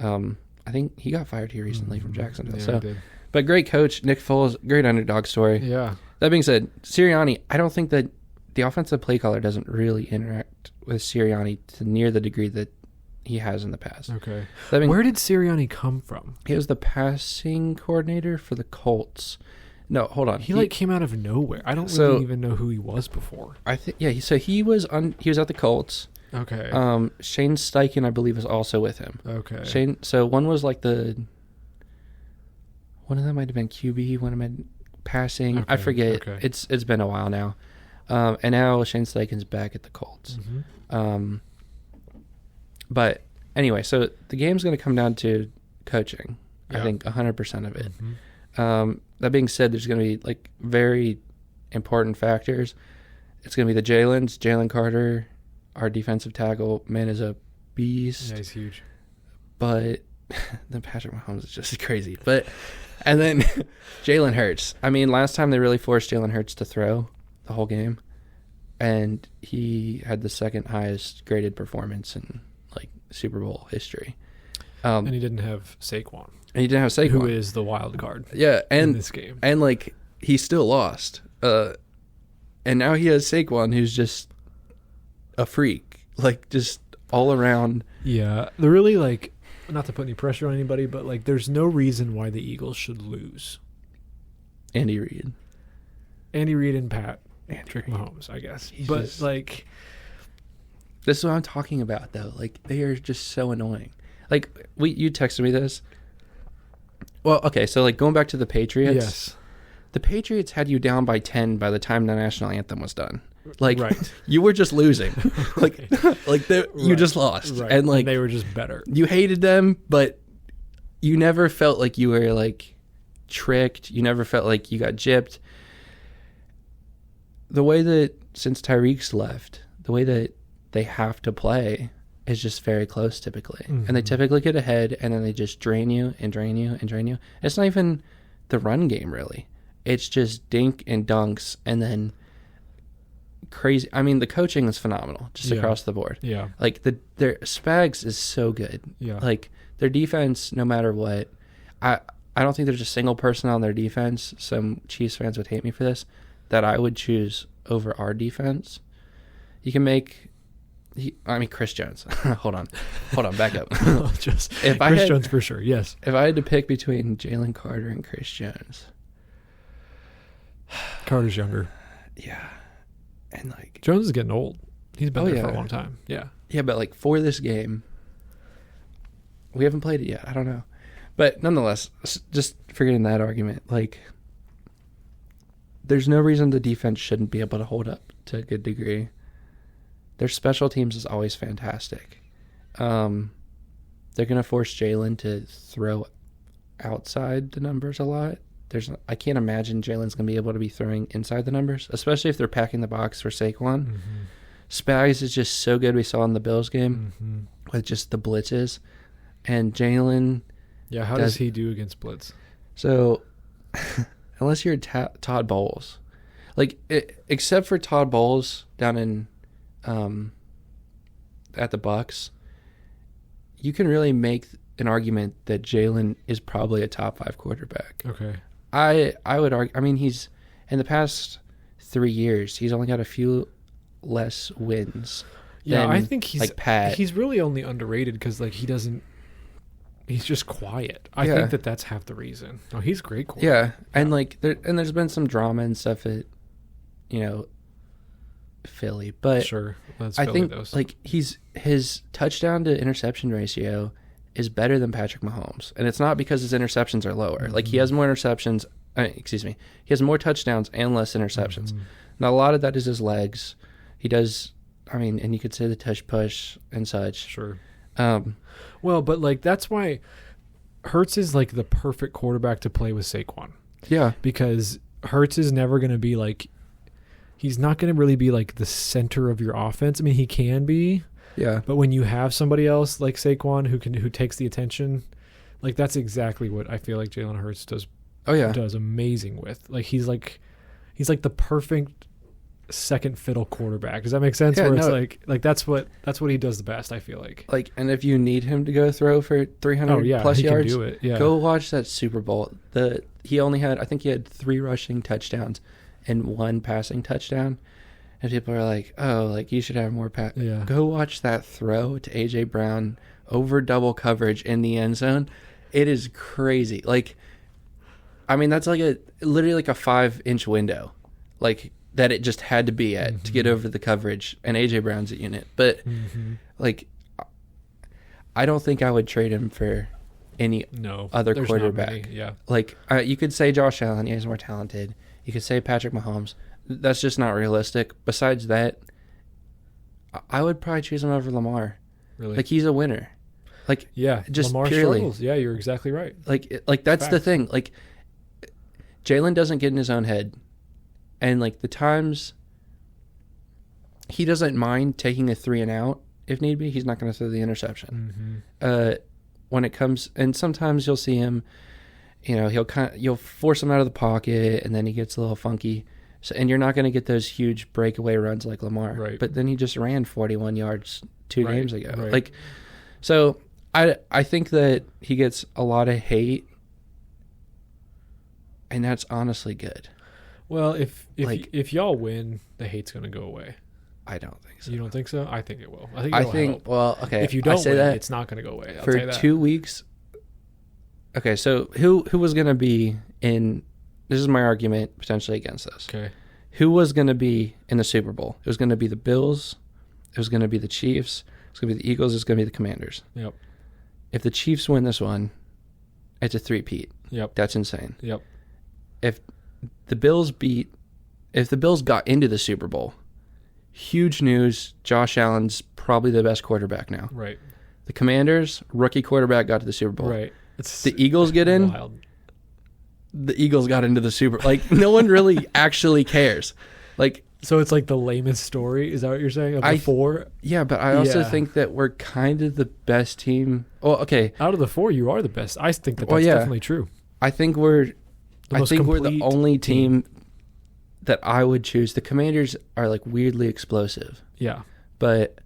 I think he got fired here recently from Jacksonville. Yeah, so, he did. But great coach, Nick Foles, great underdog story. Yeah. That being said, Sirianni, I don't think that the offensive play caller doesn't really interact with Sirianni to near the degree that he has in the past. Okay. Where did Sirianni come from? He was the passing coordinator for the Colts. No, hold on. He came out of nowhere. I don't really even know who he was before. I think so he was at the Colts. Okay. Shane Steichen, I believe, was also with him. Okay. So one was one of them might have been QB, one of them had passing. Okay. I forget. Okay. It's been a while now. And now Shane Steichen's back at the Colts. Mm-hmm. But anyway, so the game's going to come down to coaching. Yeah. I think 100% of it. Mm-hmm. That being said, there's going to be very important factors. It's going to be the Jalen Carter, our defensive tackle. Man is a beast. Yeah, he's huge. But then Patrick Mahomes is just crazy. And then Jalen Hurts. I mean, last time they really forced Jalen Hurts to throw the whole game, and he had the second highest graded performance in Super Bowl history. And he didn't have Saquon. Who is the wild card. Yeah, in this game. And he still lost. And now he has Saquon, who's just a freak, just all around. Yeah, they're really not to put any pressure on anybody, but there's no reason why the Eagles should lose. Andy Reid and Patrick Mahomes, I guess. But This is what I'm talking about, though. Like, they are just so annoying. Like, you texted me this. Well, okay, so, like, going back to the Patriots. Yes. The Patriots had you down by 10 by the time the national anthem was done. Like, right. You were just losing. You just lost. Right. And, like, they were just better. You hated them, but you never felt like you were, like, tricked. You never felt like you got gypped. The way that, since Tyreek's left, the way that they have to play is just very close typically. Mm-hmm. And they typically get ahead, and then they just drain you and drain you and drain you. It's not even the run game, really. It's just dink and dunks, and then crazy. I mean, the coaching is phenomenal just across the board. Yeah. Like, their Spags is so good. Yeah. Like, their defense, no matter what, I don't think there's a single person on their defense, some Chiefs fans would hate me for this, that I would choose over our defense. You can make... Chris Jones. Hold on, back up. Chris Jones for sure, yes. If I had to pick between Jalen Carter and Chris Jones... Carter's younger. Yeah. And, like... Jones is getting old. He's been there for a long time. Yeah. Yeah, but, like, for this game... We haven't played it yet. I don't know. But, nonetheless, just forgetting that argument, like... There's no reason the defense shouldn't be able to hold up to a good degree. Their special teams is always fantastic. They're going to force Jalen to throw outside the numbers a lot. I can't imagine Jalen's going to be able to be throwing inside the numbers, especially if they're packing the box for Saquon. Mm-hmm. Spags is just so good. We saw in the Bills game with just the blitzes. And Jalen... Yeah, how does he do against blitz? So, unless you're Todd Bowles. Like, except for Todd Bowles down in... at the Bucks, you can really make an argument that Jalen is probably a top 5 quarterback. Okay. I would argue. I mean, he's in the past 3 years, he's only got a few less wins. Yeah, I think he's like Pat. He's really only underrated because like he doesn't. He's just quiet. I think that's half the reason. Oh, he's a great quarterback. Yeah, and like there's been some drama and stuff at, Philly, but sure, I think like his touchdown to interception ratio is better than Patrick Mahomes, and it's not because his interceptions are lower. Mm-hmm. Like he has more interceptions. He has more touchdowns and less interceptions. Mm-hmm. Now a lot of that is his legs. He does. I mean, and you could say the tush push and such. Sure. Well, but like that's why Hurts is like the perfect quarterback to play with Saquon. Yeah, because Hurts is never going to be like. He's not going to really be like the center of your offense. I mean, he can be. Yeah. But when you have somebody else like Saquon who takes the attention, like that's exactly what I feel like Jalen Hurts does. Oh yeah. Does amazing with. Like he's like the perfect second fiddle quarterback. Does that make sense? Yeah, Where it's like that's what he does the best, I feel like. Like, and if you need him to go throw for 300 plus yards, can do it. Yeah. Go watch that Super Bowl. I think he had 3 rushing touchdowns and 1 passing touchdown, and people are like, "Oh, like you should have more pass." Yeah. Go watch that throw to AJ Brown over double coverage in the end zone. It is crazy. Like, I mean, that's like literally like a 5-inch window, like that it just had to be at to get over the coverage. And AJ Brown's a unit, but like, I don't think I would trade him for any other quarterback. Yeah, like you could say Josh Allen, he's more talented. You could say Patrick Mahomes. That's just not realistic. Besides that, I would probably choose him over Lamar. Really? Like, he's a winner. Like, yeah, just Lamar purely. Struggles. Yeah, you're exactly right. Like that's the thing. Like, Jalen doesn't get in his own head. And, like, the times he doesn't mind taking a 3 and out if need be. He's not going to throw the interception. When it comes, and sometimes you'll see him, you'll force him out of the pocket, and then he gets a little funky. So, and you're not going to get those huge breakaway runs like Lamar. Right. But then he just ran 41 yards 2 games ago. Right. Like, so I think that he gets a lot of hate, and that's honestly good. Well, if y'all win, the hate's going to go away. I don't think so. You don't think so? I think it will. I think help. Well, okay. If you don't win, it's not going to go away. I'll for tell you that. 2 weeks. Okay, so who was going to be in? This is my argument potentially against this. Okay. Who was going to be in the Super Bowl? It was going to be the Bills, it was going to be the Chiefs, it's going to be the Eagles, it's going to be the Commanders. Yep. If the Chiefs win this one, it's a three-peat. Yep. That's insane. Yep. If the Bills got into the Super Bowl, huge news. Josh Allen's probably the best quarterback now. Right. The Commanders, rookie quarterback, got to the Super Bowl. Right. The Eagles get in. Wild. The Eagles got into the Super Bowl. Like, no one really actually cares. Like, so it's like the lamest story. Is that what you're saying? Of the four? Yeah, but I also think that we're kind of the best team. Well, okay. Out of the four, you are the best. I think that's definitely true. I think we're the only team that I would choose. The Commanders are like weirdly explosive. Yeah. But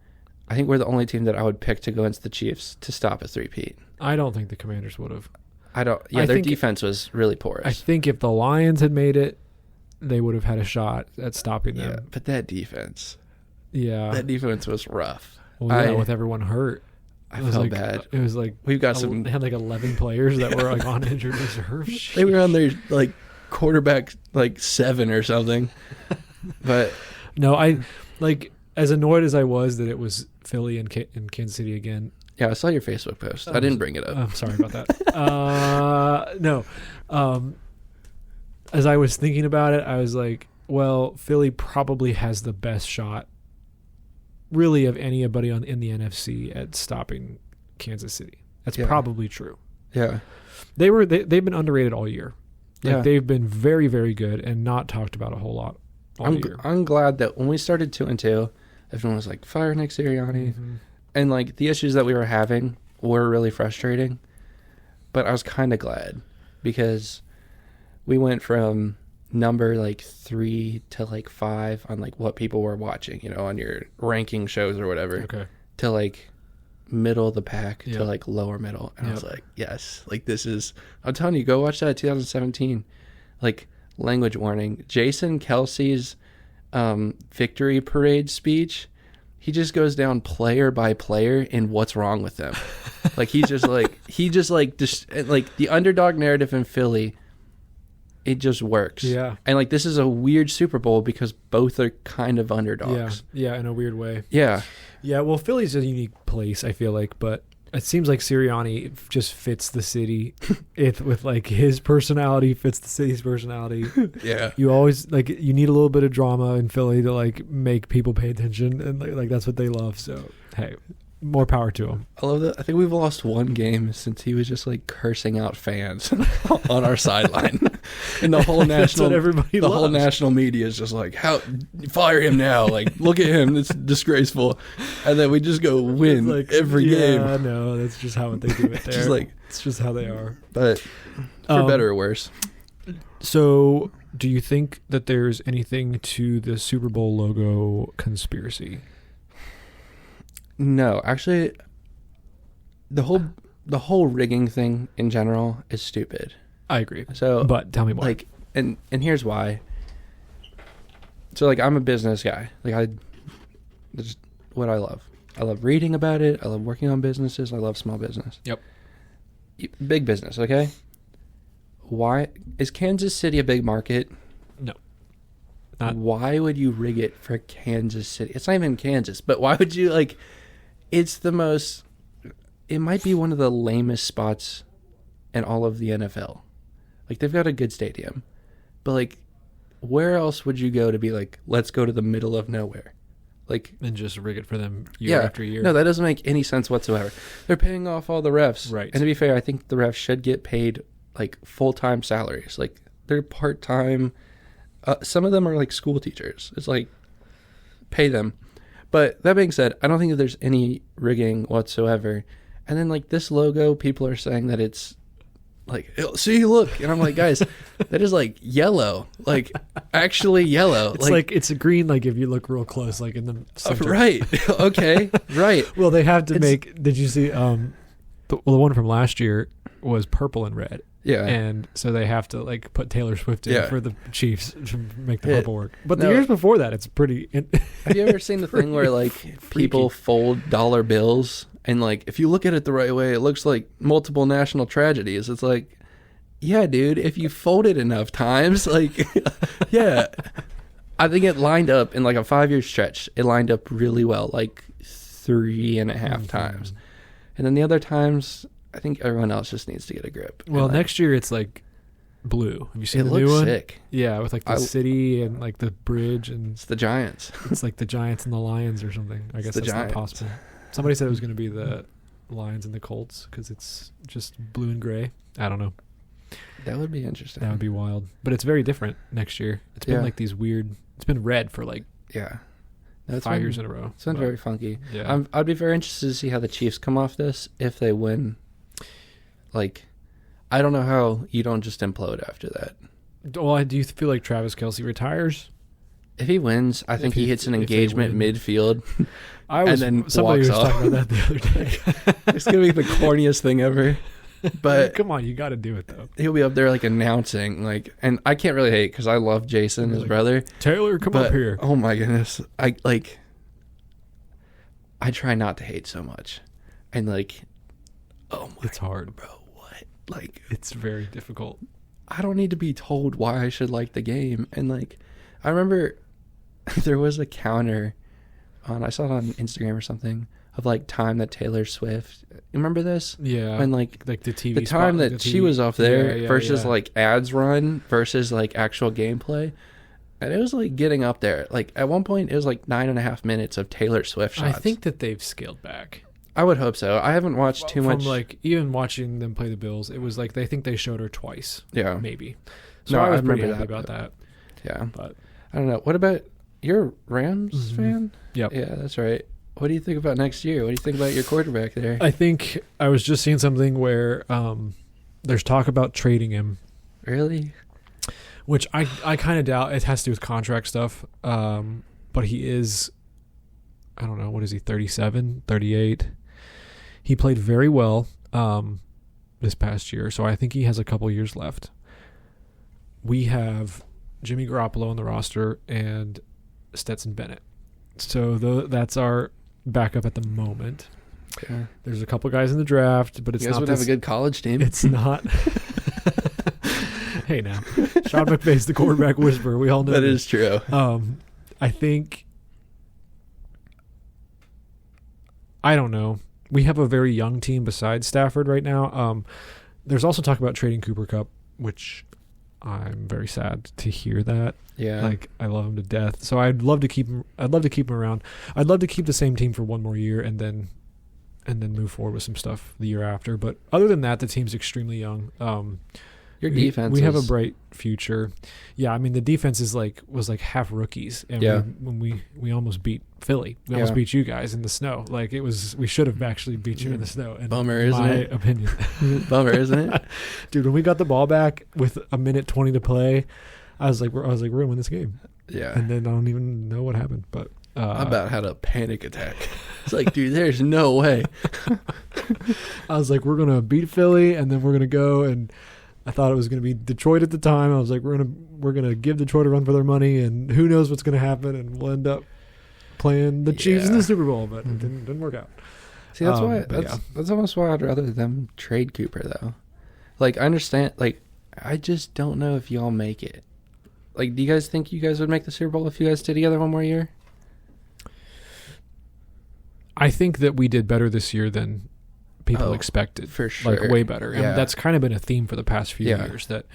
I think we're the only team that I would pick to go against the Chiefs to stop a three-peat. I don't think the Commanders would have. Their defense was really porous. I think if the Lions had made it, they would have had a shot at stopping them. Yeah, but that defense. Yeah. That defense was rough. Well, yeah, with everyone hurt. I felt bad. It was like we've got they had like 11 players that were like on injured reserve. They were on their like quarterback like 7 or something. But no, I like as annoyed as I was that it was Philly and Kansas City again. Yeah, I saw your Facebook post. I didn't bring it up. I'm sorry about that. No. As I was thinking about it, I was like, well, Philly probably has the best shot really of anybody in the NFC at stopping Kansas City. That's probably true. Yeah. They've been underrated all year. Like, yeah. They've been very, very good and not talked about a whole lot all year. I'm glad that when we started 2-2, everyone was like, fire Nick Sirianni. Mm-hmm. And like the issues that we were having were really frustrating. But I was kind of glad because we went from number like 3 to like 5 on like what people were watching, you know, on your ranking shows or whatever. Okay. To like middle of the pack to like lower middle. And I was like, yes, like this is, I'm telling you, go watch that 2017. Like, language warning. Jason Kelsey's victory parade speech, he just goes down player by player in what's wrong with them. Like, the underdog narrative in Philly, it just works. Yeah. And like, this is a weird Super Bowl because both are kind of underdogs. Yeah, in a weird way. Yeah. Yeah, well, Philly's a unique place, I feel like, but it seems like Sirianni just fits the city. With like his personality fits the city's personality. Yeah. You always like you need a little bit of drama in Philly to like make people pay attention, and like that's what they love. So hey, more power to him. I love that. I think we've lost one game since he was just like cursing out fans on our sideline, and the whole national whole national media is just like, "How fire him now? Like, look at him. It's disgraceful." And then we just go win like, every game. Yeah, no, that's just how they do it there. It's just how they are. But for better or worse. So, do you think that there's anything to the Super Bowl logo conspiracy? No, actually, the whole rigging thing in general is stupid. I agree. So, but tell me more. Like, and here's why. So, like, I'm a business guy. Like, that's what I love. I love reading about it. I love working on businesses. I love small business. Yep. Big business, okay? Why is Kansas City a big market? No. Why would you rig it for Kansas City? It's not even Kansas, but why would you like? It might be one of the lamest spots in all of the NFL. Like, they've got a good stadium, but like, where else would you go to be like, let's go to the middle of nowhere? Like, and just rig it for them year after year. No, that doesn't make any sense whatsoever. They're paying off all the refs. Right. And to be fair, I think the refs should get paid like full-time salaries. Like, they're part-time. Some of them are like school teachers. It's like, pay them. But that being said, I don't think that there's any rigging whatsoever. And then like this logo, people are saying that it's like, see, look. And I'm like, guys, that is like yellow. Like, actually yellow. It's like it's a green, like if you look real close, like in the center. Right. Okay. Right. Well, they have to did you see, the one from last year was purple and red. Yeah. And so they have to like put Taylor Swift in for the Chiefs to make the purple work. But the years before that, it's pretty. Have you ever seen the thing where like people fold dollar bills and like if you look at it the right way, it looks like multiple national tragedies? It's like, yeah, dude, if you fold it enough times, like, yeah. I think it lined up in like a 5-year stretch. It lined up really well, like 3.5 times. And then the other times, I think everyone else just needs to get a grip. Well, like, next year it's like blue. Have you seen it the new looks one? sick. Yeah, with like the city and like the bridge, and It's the Giants. it's like the Giants and the Lions or something. I guess the that's not Giants. possible. Somebody said it was going to be the Lions and the Colts because it's just blue and gray. I don't know. That would be interesting. That would be wild. But it's very different next year. It's been Yeah. like these weird. It's been red for like Yeah. No, 5 years in a row. It's been But, very funky. Yeah. I'd be very interested to see how the Chiefs come off this if they win. Like, I don't know how you don't just implode after that. Well, do you feel like Travis Kelce retires? If he wins, I think he hits an if they engagement win. midfield. I was. And then Somebody walks was off. talking about that the other day. It's gonna be the corniest thing ever. But Come on, you got to do it though. he'll be up there like announcing, like, and I can't really hate because I love Jason, his Like, brother. Taylor, come But up here. oh my goodness, I try not to hate so much, and like, oh my, It's hard. bro, what? Like, It's very difficult. I don't need to be told why I should like the game. And like, I remember there was a counter I saw it on Instagram or something, of like time that Taylor Swift. You remember this? Yeah. When like the TV the spot, time like that the she TV was off there Yeah, versus yeah. like ads run versus like actual gameplay. And it was like getting up there. Like at one point it was like 9.5 minutes of Taylor Swift I shots. think that they've scaled back. I would hope so. I haven't watched too From much. like even watching them play the Bills, it was like they think they showed her twice, Yeah. maybe. So No, I was I pretty remember happy that, about that. Yeah. But I don't know. What about you're a Rams fan? Yep. Yeah, that's right. What do you think about next year? What do you think about your quarterback there? I think I was just seeing something where there's talk about trading him, Really? which I kind of doubt. It has to do with contract stuff. But he is, I don't know, what is he, 37, 38? He played very well this past year, so I think he has a couple years left. We have Jimmy Garoppolo on the roster and Stetson Bennett. So that's our backup at the moment. Yeah. There's a couple guys in the draft, but it's You guys not would have a good college team. It's not. Hey now, Sean McVay's the quarterback whisperer. We all know That this. is true. I think. I don't know. We have a very young team besides Stafford right now. There's also talk about trading Cooper Kupp, which I'm very sad to hear that. Yeah. Like I love him to death. So I'd love to keep him. I'd love to keep him around. I'd love to keep the same team for one more year and then move forward with some stuff the year after. But other than that, the team's extremely young. Your defense. We have a bright future. Yeah, I mean the defense was like half rookies, and Yeah. when we almost beat Philly, we almost beat you guys in the snow. Like it was, we should have actually beat you in the snow. In Bummer, isn't my it? opinion, Bummer, isn't it? dude. When we got the ball back with 1:20 to play, I was like, we're gonna win this game. Yeah. And then I don't even know what happened, but I about had a panic attack. It's like, dude, there's no way. I was like, we're gonna beat Philly, and then we're gonna go and. I thought it was going to be Detroit at the time. I was like, we're gonna give Detroit a run for their money, and who knows what's going to happen, and we'll end up playing the Chiefs in the Super Bowl, but it didn't work out. See, that's why but that's almost why I'd rather them trade Cooper though. Like, I understand. Like, I just don't know if y'all make it. Like, do you guys think you guys would make the Super Bowl if you guys stay together one more year? I think that we did better this year than people expected, for sure. like way better. And Yeah. that's kind of been a theme for the past few years. That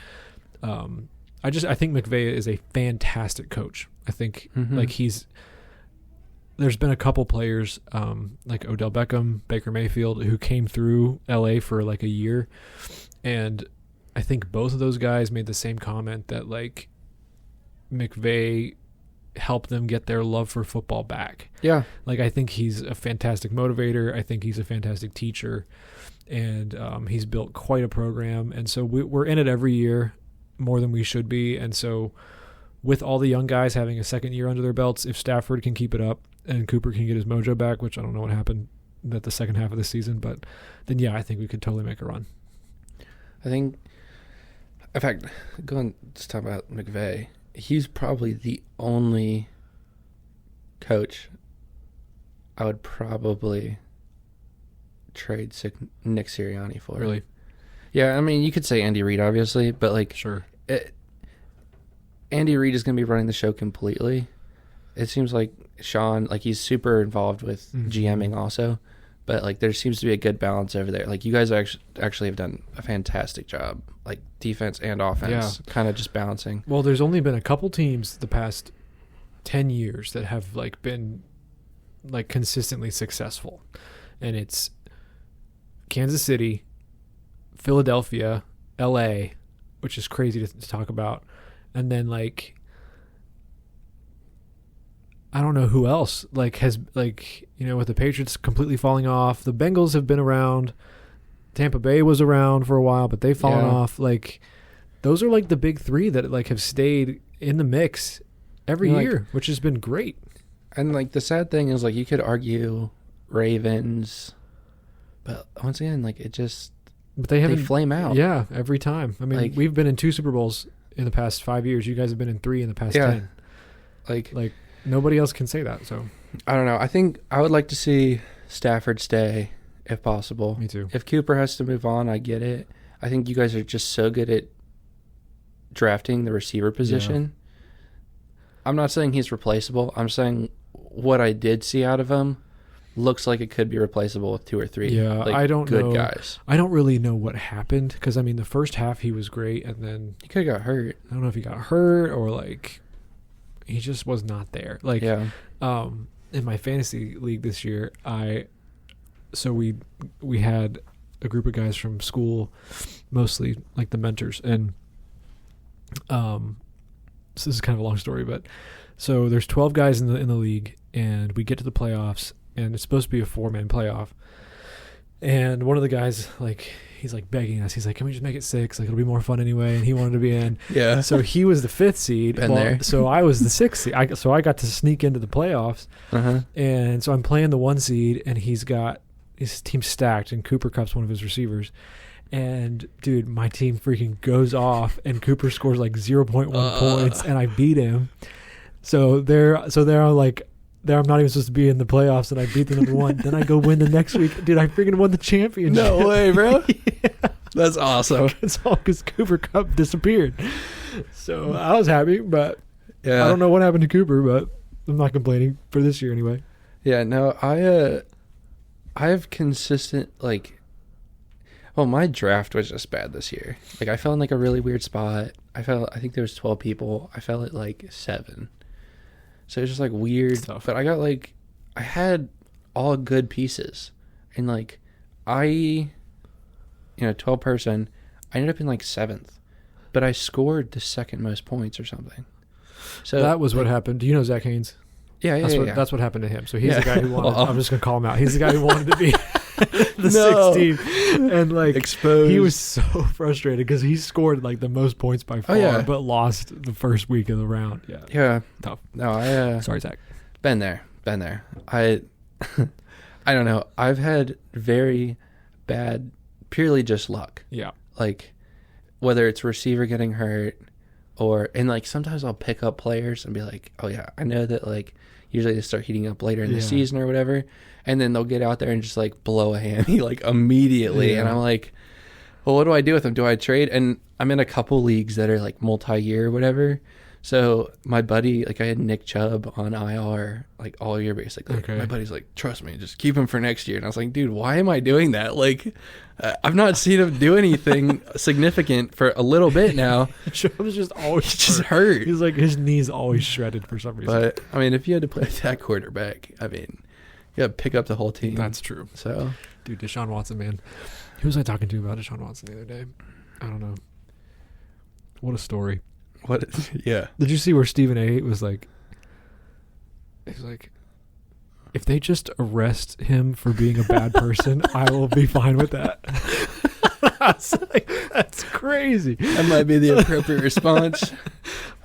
I think McVay is a fantastic coach. I think like there's been a couple players like Odell Beckham, Baker Mayfield, who came through LA for like a year, and I think both of those guys made the same comment that like McVay helped them get their love for football back. Yeah. Like I think he's a fantastic motivator. I think he's a fantastic teacher, and he's built quite a program. And so we're in it every year more than we should be. And so with all the young guys having a second year under their belts, if Stafford can keep it up and Cooper can get his mojo back, which I don't know what happened at the second half of the season, but then yeah, I think we could totally make a run. I think, in fact, going to talk about McVay, he's probably the only coach I would probably trade Nick Sirianni for. Really? Yeah, I mean, you could say Andy Reid, obviously, but like, Sure. Andy Reid is going to be running the show completely. It seems like Sean, like he's super involved with GMing also, but like there seems to be a good balance over there. Like you guys actually have done a fantastic job, like defense and offense, kind of just balancing. Well, there's only been a couple teams the past 10 years that have like been like consistently successful, and it's Kansas City, Philadelphia, LA, which is crazy to talk about, and then like I don't know who else like has like, you know, with the Patriots completely falling off. The Bengals have been around. Tampa Bay was around for a while, but they've fallen off. Like those are like the big three that like have stayed in the mix every year, which has been great. And like the sad thing is like you could argue Ravens, but once again, like it just they flame out. Yeah, every time. I mean, like, we've been in 2 Super Bowls in the past 5 years. You guys have been in 3 in the past 10. Like nobody else can say that. So I don't know. I think I would like to see Stafford stay if possible. Me too. If Cooper has to move on, I get it. I think you guys are just so good at drafting the receiver position. Yeah. I'm not saying he's replaceable. I'm saying what I did see out of him looks like it could be replaceable with 2 or 3. Yeah, like, I don't good know. Guys. I don't really know what happened because I mean the first half he was great and then he could have got hurt. I don't know if he got hurt or like he just was not there. Like in my fantasy league this year, we had a group of guys from school, mostly like the mentors, and so this is kind of a long story, but so there's 12 guys in the league, and we get to the playoffs, and it's supposed to be a 4-man playoff. And one of the guys, like, he's like begging us. He's like, "Can we just make it 6? Like, it'll be more fun anyway." And he wanted to be in. Yeah. So he was the 5th seed. Been there. So I was the 6th seed. So I got to sneak into the playoffs. And so I'm playing the 1 seed, and he's got his team stacked, and Cooper Kupp's one of his receivers. And dude, my team freaking goes off, and Cooper scores like 0.1 points, and I beat him. So they're like. There, I'm not even supposed to be in the playoffs, and I beat the number 1. Then I go win the next week. Dude, I freaking won the championship. No way, bro. Yeah. That's awesome. It's all because Cooper Kupp disappeared. So I was happy, but I don't know what happened to Cooper, but I'm not complaining for this year anyway. Yeah, no, I have consistent, like, well, my draft was just bad this year. Like, I fell in, like, a really weird spot. I think there was 12 people. I fell at, like, 7. So it's just like weird stuff. But I had all good pieces. And like 12 person, I ended up in like 7th. But I scored the 2nd most points or something. So that was what happened. Do you know Zach Haynes? Yeah. That's what happened to him. So he's the guy who wanted, I'm just going to call him out. He's the guy who wanted to be the 16th. And like exposed. He was so frustrated because he scored like the most points by far, but lost the first week of the round. Yeah. Tough. No, sorry, Zach. Been there. I don't know. I've had very bad, purely just luck. Yeah. Like whether it's receiver getting hurt and like sometimes I'll pick up players and be like, oh yeah, I know that like usually they start heating up later in the season or whatever. And then they'll get out there and just like blow a hammy like immediately. Yeah. And I'm like, well, what do I do with them? Do I trade? And I'm in a couple leagues that are like multi-year or whatever. So my buddy, like I had Nick Chubb on IR like all year basically. Okay. My buddy's like, trust me, just keep him for next year. And I was like, dude, why am I doing that? Like, I've not seen him do anything significant for a little bit now. Chubb's just always just hurt. He's like, his knee's always shredded for some reason. But I mean, if you had to play that quarterback, I mean, you got to pick up the whole team. That's true. So, dude, Deshaun Watson, man. Who was I talking to about Deshaun Watson the other day? I don't know. What a story. Yeah. Did you see where Stephen A. was like, he's like, if they just arrest him for being a bad person, I will be fine with that. I was like, that's crazy. That might be the appropriate response.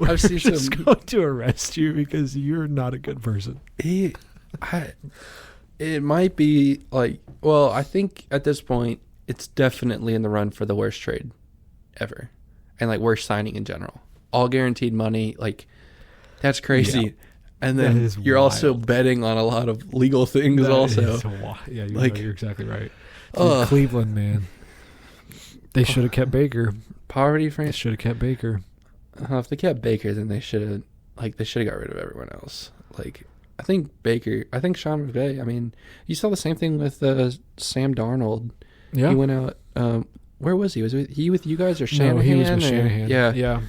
I've seen just going to arrest you because you're not a good person. It might be like, well, I think at this point it's definitely in the run for the worst trade ever, and like worst signing in general. All guaranteed money, like that's crazy. Yeah. And then you're wild. Also betting on a lot of legal things that also. Yeah, you're exactly right. Cleveland, man. They should have kept Baker. Poverty franchise. They should have kept Baker. If they kept Baker, then they should have got rid of everyone else. Like, I think Sean McVay. I mean, you saw the same thing with Sam Darnold. Yeah. He went out. Where was he? Was he with you guys or Shanahan? No, he was with Shanahan. Yeah.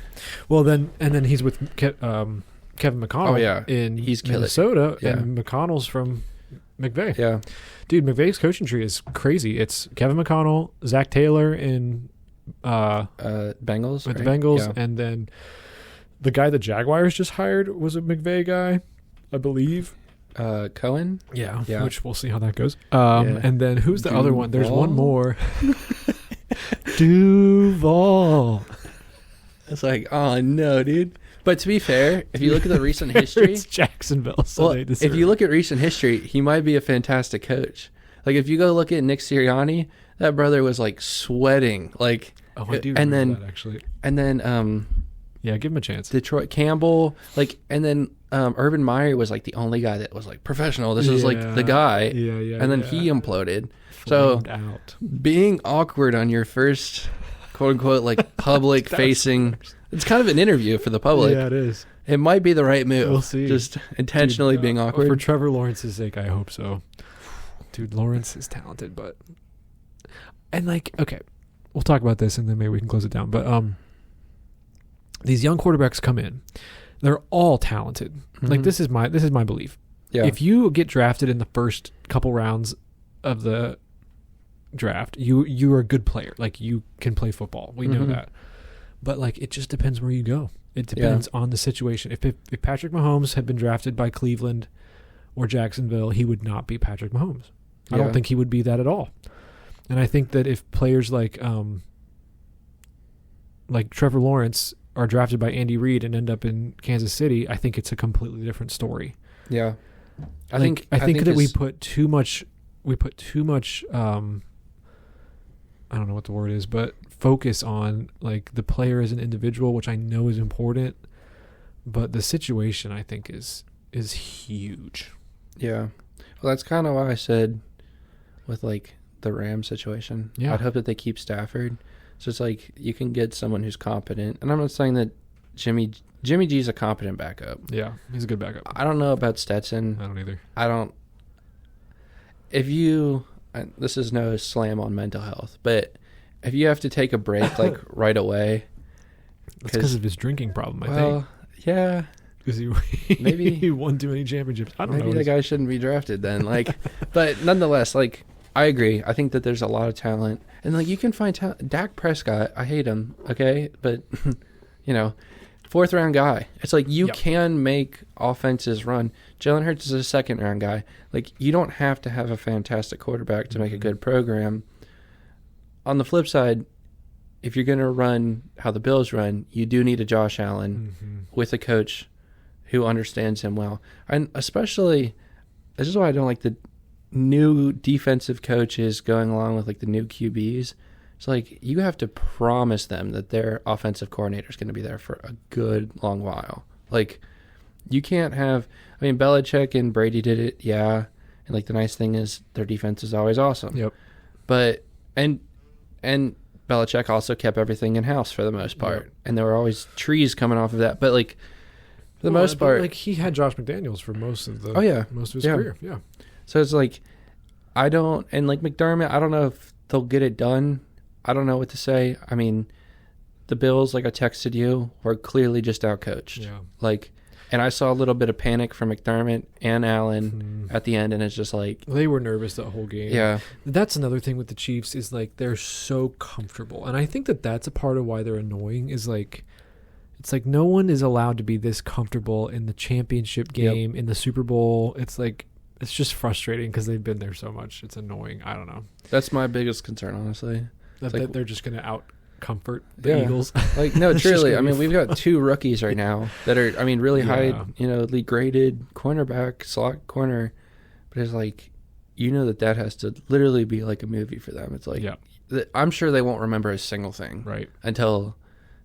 Well, then he's with Kevin McConnell. Oh, yeah. He's Minnesota, yeah. and McConnell's from McVay. Yeah. Dude, McVay's coaching tree is crazy. It's Kevin McConnell, Zach Taylor in Bengals. With right? the Bengals, Yeah. and then the guy the Jaguars just hired was a McVay guy, I believe. Cohen. Yeah. Yeah. Which we'll see how that goes. Yeah. And then who's the other one? There's one Duval? more. Duval. It's like, oh no, dude. But to be fair, if you look at the recent history, It's Jacksonville. So well, if you look at recent history, he might be a fantastic coach. Like if you go look at Nick Sirianni, that brother was like sweating, like. Oh, I do and remember then that, actually. And then Yeah, give him a chance. Detroit Campbell, like, and then Urban Meyer was like the only guy that was like professional. This was like the guy. Yeah. And then he imploded. So Flamed out. being awkward on your first quote unquote like public facing, it's kind of an interview for the public. Yeah, it is. It might be the right move. We'll see. Just intentionally being awkward. For Trevor Lawrence's sake, I hope so. Dude, Lawrence is talented, but and like, okay, we'll talk about this and then maybe we can close it down. But these young quarterbacks come in, they're all talented. Mm-hmm. Like this is my belief. Yeah. If you get drafted in the first couple rounds of the draft, you are a good player. Like you can play football. We know that. But like it just depends where you go. It depends on the situation. If Patrick Mahomes had been drafted by Cleveland or Jacksonville, he would not be Patrick Mahomes. I don't think he would be that at all. And I think that if players like Trevor Lawrence are drafted by Andy Reid and end up in Kansas City, I think it's a completely different story. Yeah. I think that we put too much I don't know what the word is, but focus on like the player as an individual, which I know is important, but the situation I think is huge. Yeah. Well, that's kind of why I said with like the Rams situation, I'd hope that they keep Stafford. So it's like you can get someone who's competent. And I'm not saying that Jimmy G's a competent backup. Yeah, he's a good backup. I don't know about Stetson. I don't either. This is no slam on mental health, but if you have to take a break like right away. That's because of his drinking problem, I think. Well, yeah. Because maybe he won too many championships. I don't know. Maybe the guy shouldn't be drafted then. Like, but nonetheless, like, I agree. I think that there's a lot of talent, and like you can find talent. Dak Prescott, I hate him. Okay, but you know, 4th round guy. It's like you can make offenses run. Jalen Hurts is a 2nd round guy. Like you don't have to have a fantastic quarterback to make a good program. On the flip side, if you're going to run how the Bills run, you do need a Josh Allen with a coach who understands him well. And especially, this is why I don't like the new defensive coaches going along with like the new QBs. It's like you have to promise them that their offensive coordinator is going to be there for a good long while. Like you can't have, I mean, Belichick and Brady did it. Yeah. And like the nice thing is their defense is always awesome. Yep. But, and Belichick also kept everything in-house for the most part. Yep. And there were always trees coming off of that. But like, for the most part, like he had Josh McDaniels for most of his career. Yeah. So it's like, and like McDermott, I don't know if they'll get it done. I don't know what to say. I mean, the Bills, like I texted you, were clearly just outcoached. Yeah. Like, and I saw a little bit of panic from McDermott and Allen at the end, and it's just like they were nervous the whole game. Yeah. That's another thing with the Chiefs is like they're so comfortable, and I think that that's a part of why they're annoying. Is like it's like no one is allowed to be this comfortable in the championship game, in the Super Bowl. It's like it's just frustrating because they've been there so much. It's annoying. I don't know. That's my biggest concern, honestly. That they're just going to out comfort the Eagles. Like, no, truly. I mean, we've got 2 rookies right now that are, I mean, really high, graded cornerback, slot corner. But it's like, that has to literally be like a movie for them. It's like, I'm sure they won't remember a single thing. Right. Until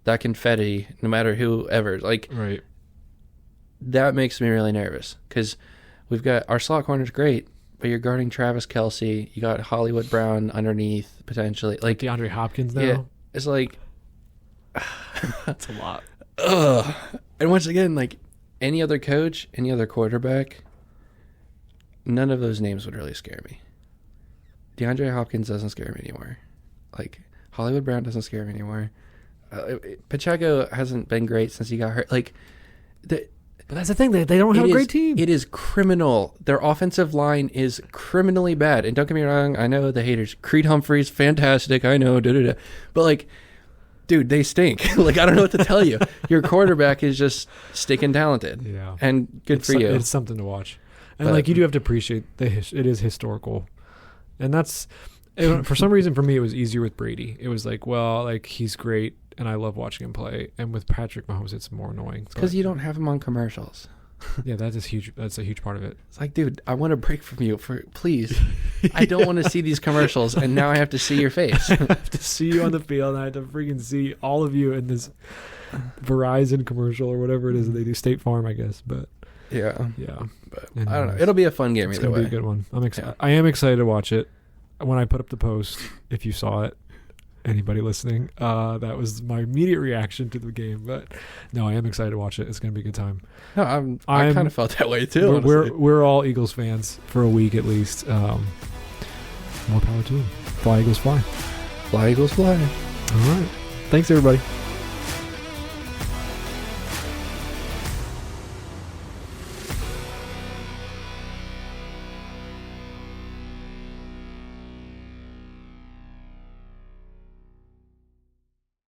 that confetti, no matter whoever, like, that makes me really nervous. Because we've got, our slot corner's great. But you're guarding Travis Kelce. You got Hollywood Brown underneath, potentially. Like DeAndre Hopkins now? Yeah, it's like... That's a lot. ugh. And once again, like any other coach, any other quarterback, none of those names would really scare me. DeAndre Hopkins doesn't scare me anymore. Like Hollywood Brown doesn't scare me anymore. Pacheco hasn't been great since he got hurt. Like, but that's the thing. They don't have a great team. It is criminal. Their offensive line is criminally bad. And don't get me wrong, I know the haters. Creed Humphreys, fantastic. I know, da-da-da. But, like, dude, they stink. Like, I don't know what to tell you. Your quarterback is just stinking talented. Yeah. And good for you. It's something to watch. And, like, you do have to appreciate it is historical. And that's, for some reason, for me, it was easier with Brady. It was like, well, like, he's great. And I love watching him play. And with Patrick Mahomes, it's more annoying. Because you don't have him on commercials. Yeah, that's a huge part of it. It's like, dude, I want a break from you, please. I don't want to see these commercials, and now I have to see your face. I have to see you on the field, and I have to freaking see all of you in this Verizon commercial or whatever it is that they do. State Farm, I guess. But yeah. But anyways, I don't know. It'll be a fun game it's either way. Be a good one. I'm excited. Yeah. I am excited to watch it. When I put up the post, if you saw it, anybody listening, that was my immediate reaction to the game. But no, I am excited to watch it. It's going to be a good time. No, I kind of felt that way too. We're all Eagles fans for a week at least. More power to them. Fly Eagles fly. Fly Eagles fly. All right. Thanks everybody.